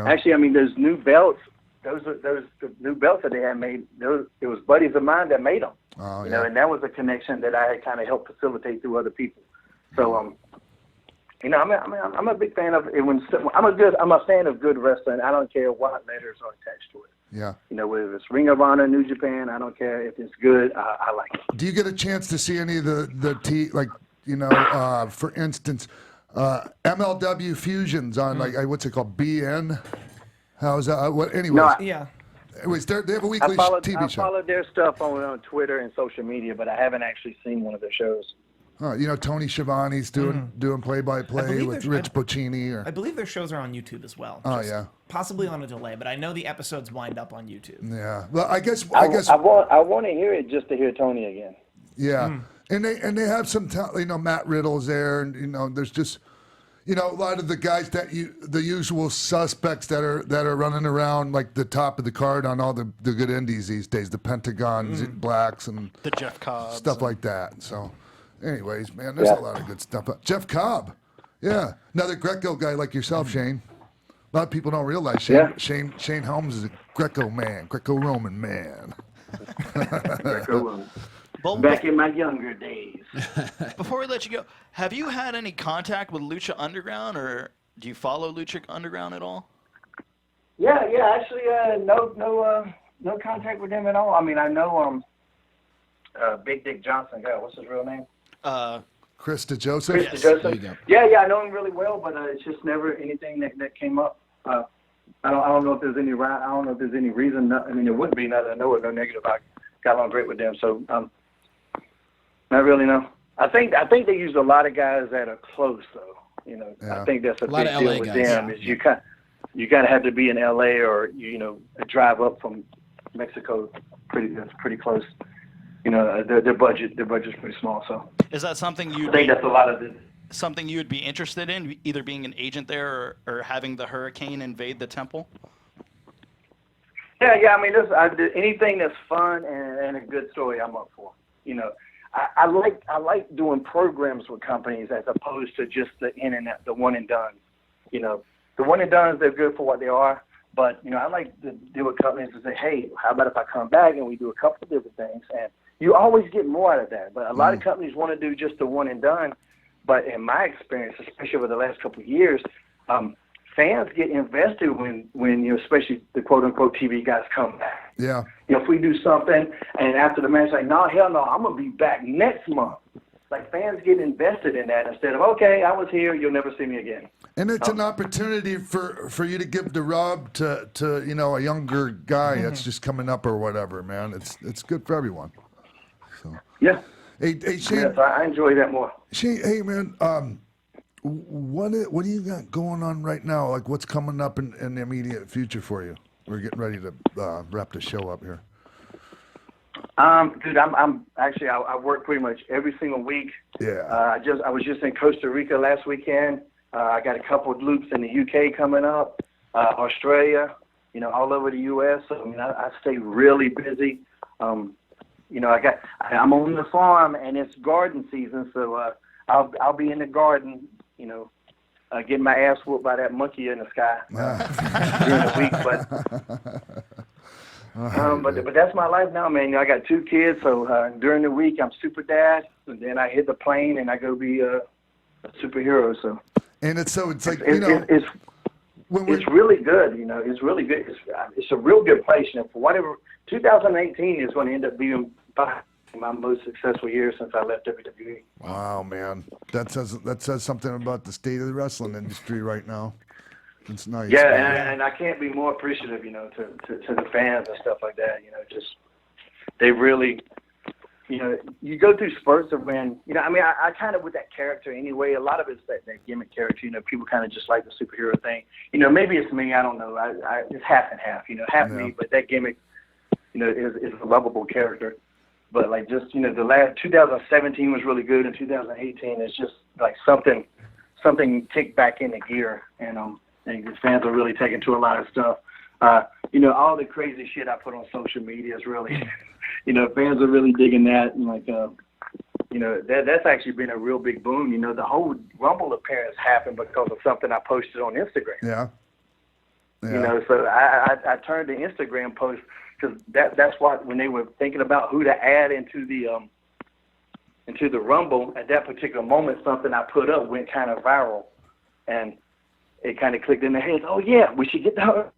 Speaker 7: Actually, there's new belts. Those the new belts that they had made. It was buddies of mine that made them. Oh, yeah. And that was a connection that I had kind of helped facilitate through other people. So, I'm a big fan of it. I'm a fan of good wrestling. I don't care what letters are attached to it.
Speaker 3: Yeah.
Speaker 7: Whether it's Ring of Honor, New Japan, I don't care if it's good. I like it.
Speaker 3: Do you get a chance to see any of for instance, MLW fusions on what's it called, BN? How's that? Anyways.
Speaker 7: No,
Speaker 6: yeah.
Speaker 3: Anyways, they have a weekly TV show.
Speaker 7: I followed their stuff on Twitter and social media, but I haven't actually seen one of their shows.
Speaker 3: Tony Schiavone's doing play-by-play with Rich Bocchini.
Speaker 6: I believe their shows are on YouTube as well. Possibly on a delay, but I know the episodes wind up on YouTube.
Speaker 3: Yeah. Well, I guess
Speaker 7: I want to hear it just to hear Tony again.
Speaker 3: Yeah. And they have some talent. Matt Riddle's there, and there's just a lot of the guys the usual suspects that are running around like the top of the card on all the good indies these days, the Pentagons, Blacks, and
Speaker 5: the Jeff Cobbs,
Speaker 3: stuff like that. So. Anyways, man, there's a lot of good stuff. Jeff Cobb, another Greco guy like yourself, Shane. A lot of people don't realize Shane Helms is a Greco-Roman man.
Speaker 7: Greco-Roman. Back in my younger days.
Speaker 5: Before we let you go, have you had any contact with Lucha Underground, or do you follow Lucha Underground at all?
Speaker 7: Yeah. Actually, no contact with them at all. I know Big Dick Johnson. God, what's his real name?
Speaker 3: Chris DeJoseph.
Speaker 7: Chris DeJoseph. Yeah, I know him really well, but it's just never anything that came up. I don't know if there's any reason. There wouldn't be. Not that I know it. No negative. I got along great with them, so not really. No. I think they use a lot of guys that are close, though. I think that's a big deal with them. Is you kind of have to be in LA or drive up from Mexico. That's pretty close. Their budget's pretty small, so.
Speaker 5: Is that something
Speaker 7: I think that's a lot of it.
Speaker 5: Something you would be interested in, either being an agent there or having the Hurricane invade the temple?
Speaker 7: Yeah. Anything that's fun and a good story, I'm up for. I like doing programs with companies as opposed to just the internet, the one and done. The one and dones, they're good for what they are. But, I like to deal with companies and say, hey, how about if I come back and we do a couple of different things? And you always get more out of that. But a lot of companies want to do just the one and done. But in my experience, especially over the last couple of years, fans get invested when especially the quote-unquote TV guys come back.
Speaker 3: Yeah.
Speaker 7: If we do something and after the match, like, no, hell no, I'm going to be back next month. Like, fans get invested in that instead of, okay, I was here, you'll never see me again.
Speaker 3: And it's an opportunity for you to give the rub to a younger guy that's just coming up or whatever, man. It's good for everyone. So.
Speaker 7: Yeah.
Speaker 3: Hey Shane.
Speaker 7: Yes, I enjoy that more.
Speaker 3: Shane, hey man, what do you got going on right now? Like, what's coming up in the immediate future for you? We're getting ready to wrap the show up here.
Speaker 7: Dude, I'm actually I work pretty much every single week.
Speaker 3: Yeah.
Speaker 7: I was just in Costa Rica last weekend. I got a couple of loops in the UK coming up, Australia, all over the US. So I stay really busy. I'm on the farm and it's garden season, so I'll be in the garden, getting my ass whooped by that monkey in the sky during the week. But that's my life now, man. You know, I got 2 kids, so during the week I'm super dad, and then I hit the plane and I go be a superhero. So.
Speaker 3: And it's like
Speaker 7: it's really good. You know, it's really good. It's a real good place. You know, for whatever 2018 is going to end up being my most successful year since I left WWE.
Speaker 3: Wow, man, that says something about the state of the wrestling industry right now. It's nice.
Speaker 7: Yeah, and I can't be more appreciative, you know, to the fans and stuff like that. You know, just they really, you know, you go through spurts of when, you know, I mean, I kind of with that character anyway. A lot of it's that gimmick character. You know, people kind of just like the superhero thing. You know, maybe it's me. I don't know. It's half and half. You know, half me, but that gimmick, you know, is a lovable character. But like just, you know, the last 2017 was really good, and 2018 is just like something kicked back into gear, and the fans are really taking to a lot of stuff. You know, all the crazy shit I put on social media is really, you know, fans are really digging that, and like, you know, that's actually been a real big boom. You know, the whole Rumble appearance happened because of something I posted on Instagram.
Speaker 3: Yeah.
Speaker 7: You know, so I turned the Instagram post. Because that's what, when they were thinking about who to add into the Rumble, at that particular moment, something I put up went kind of viral, and it kind of clicked in their heads. Oh yeah, we should get her.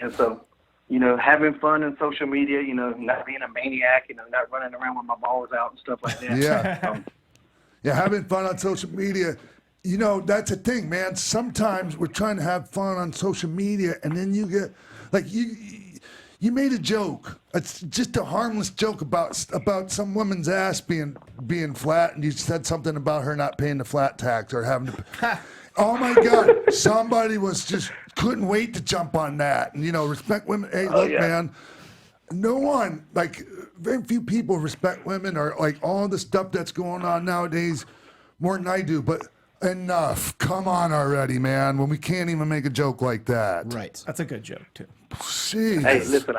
Speaker 7: And so, you know, having fun on social media, you know, not being a maniac, you know, not running around with my balls out and stuff like that.
Speaker 3: Yeah. Yeah, having fun on social media. You know, that's a thing, man. Sometimes we're trying to have fun on social media, and then you get like you made a joke. It's just a harmless joke about some woman's ass being flat, and you said something about her not paying the flat tax or having to. Oh my God! Somebody couldn't wait to jump on that, and you know, respect women. Hey, look, man. No one, like, very few people respect women or like all the stuff that's going on nowadays more than I do. But enough. Come on already, man. When we can't even make a joke like that.
Speaker 4: Right.
Speaker 6: That's a good joke too.
Speaker 3: Jeez.
Speaker 7: Hey, listen,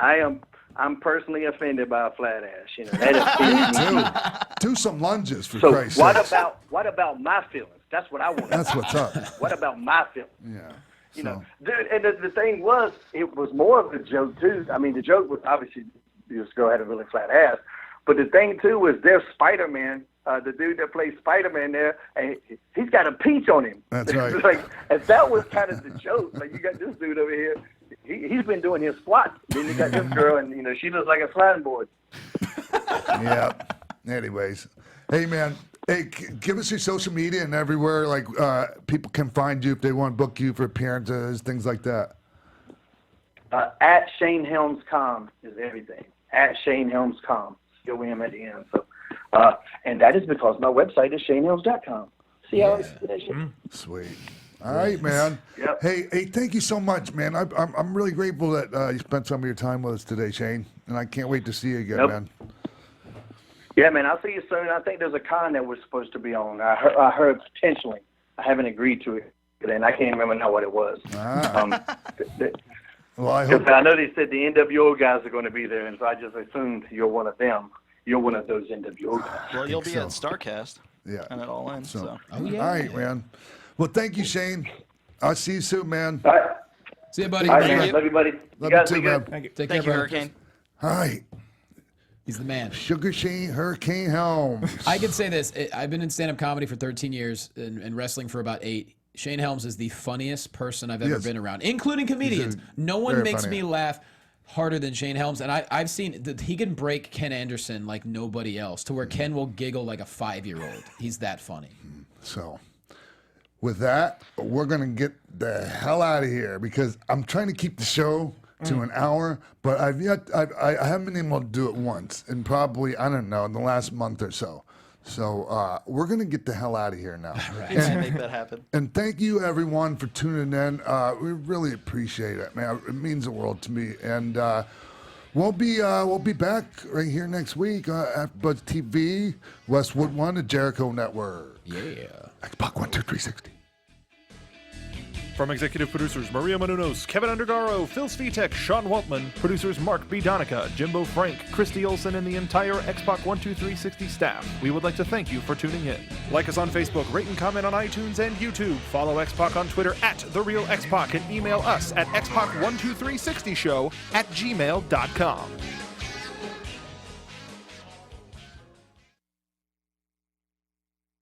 Speaker 7: I'm personally offended by a flat ass. You know, that is
Speaker 3: Do some lunges for
Speaker 7: so
Speaker 3: Christ's sake.
Speaker 7: what about my feelings? That's what I want.
Speaker 3: That's what's up.
Speaker 7: What about my feelings?
Speaker 3: Yeah.
Speaker 7: You know, dude, and the thing was, it was more of a joke too. I mean, the joke was obviously this girl had a really flat ass, but the thing too was there's Spider-Man, the dude that plays Spider-Man there, and he's got a peach on him.
Speaker 3: That's right.
Speaker 7: Like, and that was kind of the joke. Like, you got this dude over here. He's been doing his squats. Then you got this girl, and you know she looks like a sliding board.
Speaker 3: Yeah. Anyways, hey man, give us your social media and everywhere like people can find you if they want to book you for appearances, things like that.
Speaker 7: At Shane Helms com is everything. At Shane Helms com. COM at the end. So, and that is because my website is ShaneHelms.com. See how it's that shit?
Speaker 3: Sweet. All right, man.
Speaker 7: Yep.
Speaker 3: Hey, thank you so much, man. I'm really grateful that you spent some of your time with us today, Shane, and I can't wait to see you again, man.
Speaker 7: Yeah, man. I'll see you soon. I think there's a con that we're supposed to be on. I heard potentially. I haven't agreed to it, and I can't remember now what it was.
Speaker 3: Well, I hope.
Speaker 7: I know they said the NWO guys are going to be there, and so I just assumed you're one of them. You're one of those NWO guys.
Speaker 5: Well, you'll be at Starcast.
Speaker 3: Yeah.
Speaker 5: And it all ends. So.
Speaker 4: Oh, yeah.
Speaker 3: All right, man. Well, thank you, Shane. I'll see you soon, man.
Speaker 7: All right.
Speaker 4: See you, buddy.
Speaker 7: All right,
Speaker 4: Thank
Speaker 7: man.
Speaker 4: you.
Speaker 7: Love you, buddy.
Speaker 3: Love
Speaker 7: guys
Speaker 3: you
Speaker 7: be
Speaker 3: too,
Speaker 7: good.
Speaker 3: man.
Speaker 4: Thank you.
Speaker 5: Thank
Speaker 4: care,
Speaker 5: you,
Speaker 4: brother.
Speaker 5: Hurricane.
Speaker 3: All right.
Speaker 4: He's the man.
Speaker 3: Sugar Shane, Hurricane Helms.
Speaker 4: I can say this. I've been in stand-up comedy for 13 years and wrestling for about 8. Shane Helms is the funniest person I've ever been around, including comedians. No one makes me laugh harder than Shane Helms. And I've seen that he can break Ken Anderson like nobody else, to where Ken will giggle like a 5-year-old. He's that funny.
Speaker 3: So, with that, we're going to get the hell out of here because I'm trying to keep the show to an hour, but I haven't been able to do it once in probably, I don't know, in the last month or so. So we're going to get the hell out of here now.
Speaker 5: Right. And make that happen.
Speaker 3: And thank you, everyone, for tuning in. We really appreciate it, man. It means the world to me. And we'll be back right here next week AfterBuzz TV, Westwood One, the Jericho Network.
Speaker 4: Yeah.
Speaker 3: X-Pac 1, 2, 360.
Speaker 8: From executive producers Maria Menounos, Kevin Undergaro, Phil Svitek, Sean Waltman, producers Mark B. Donica, Jimbo Frank, Christy Olson, and the entire XPac 12360 staff, we would like to thank you for tuning in. Like us on Facebook, rate and comment on iTunes and YouTube. Follow XPac on Twitter @TheRealXPac and email us at xpac12360show@gmail.com.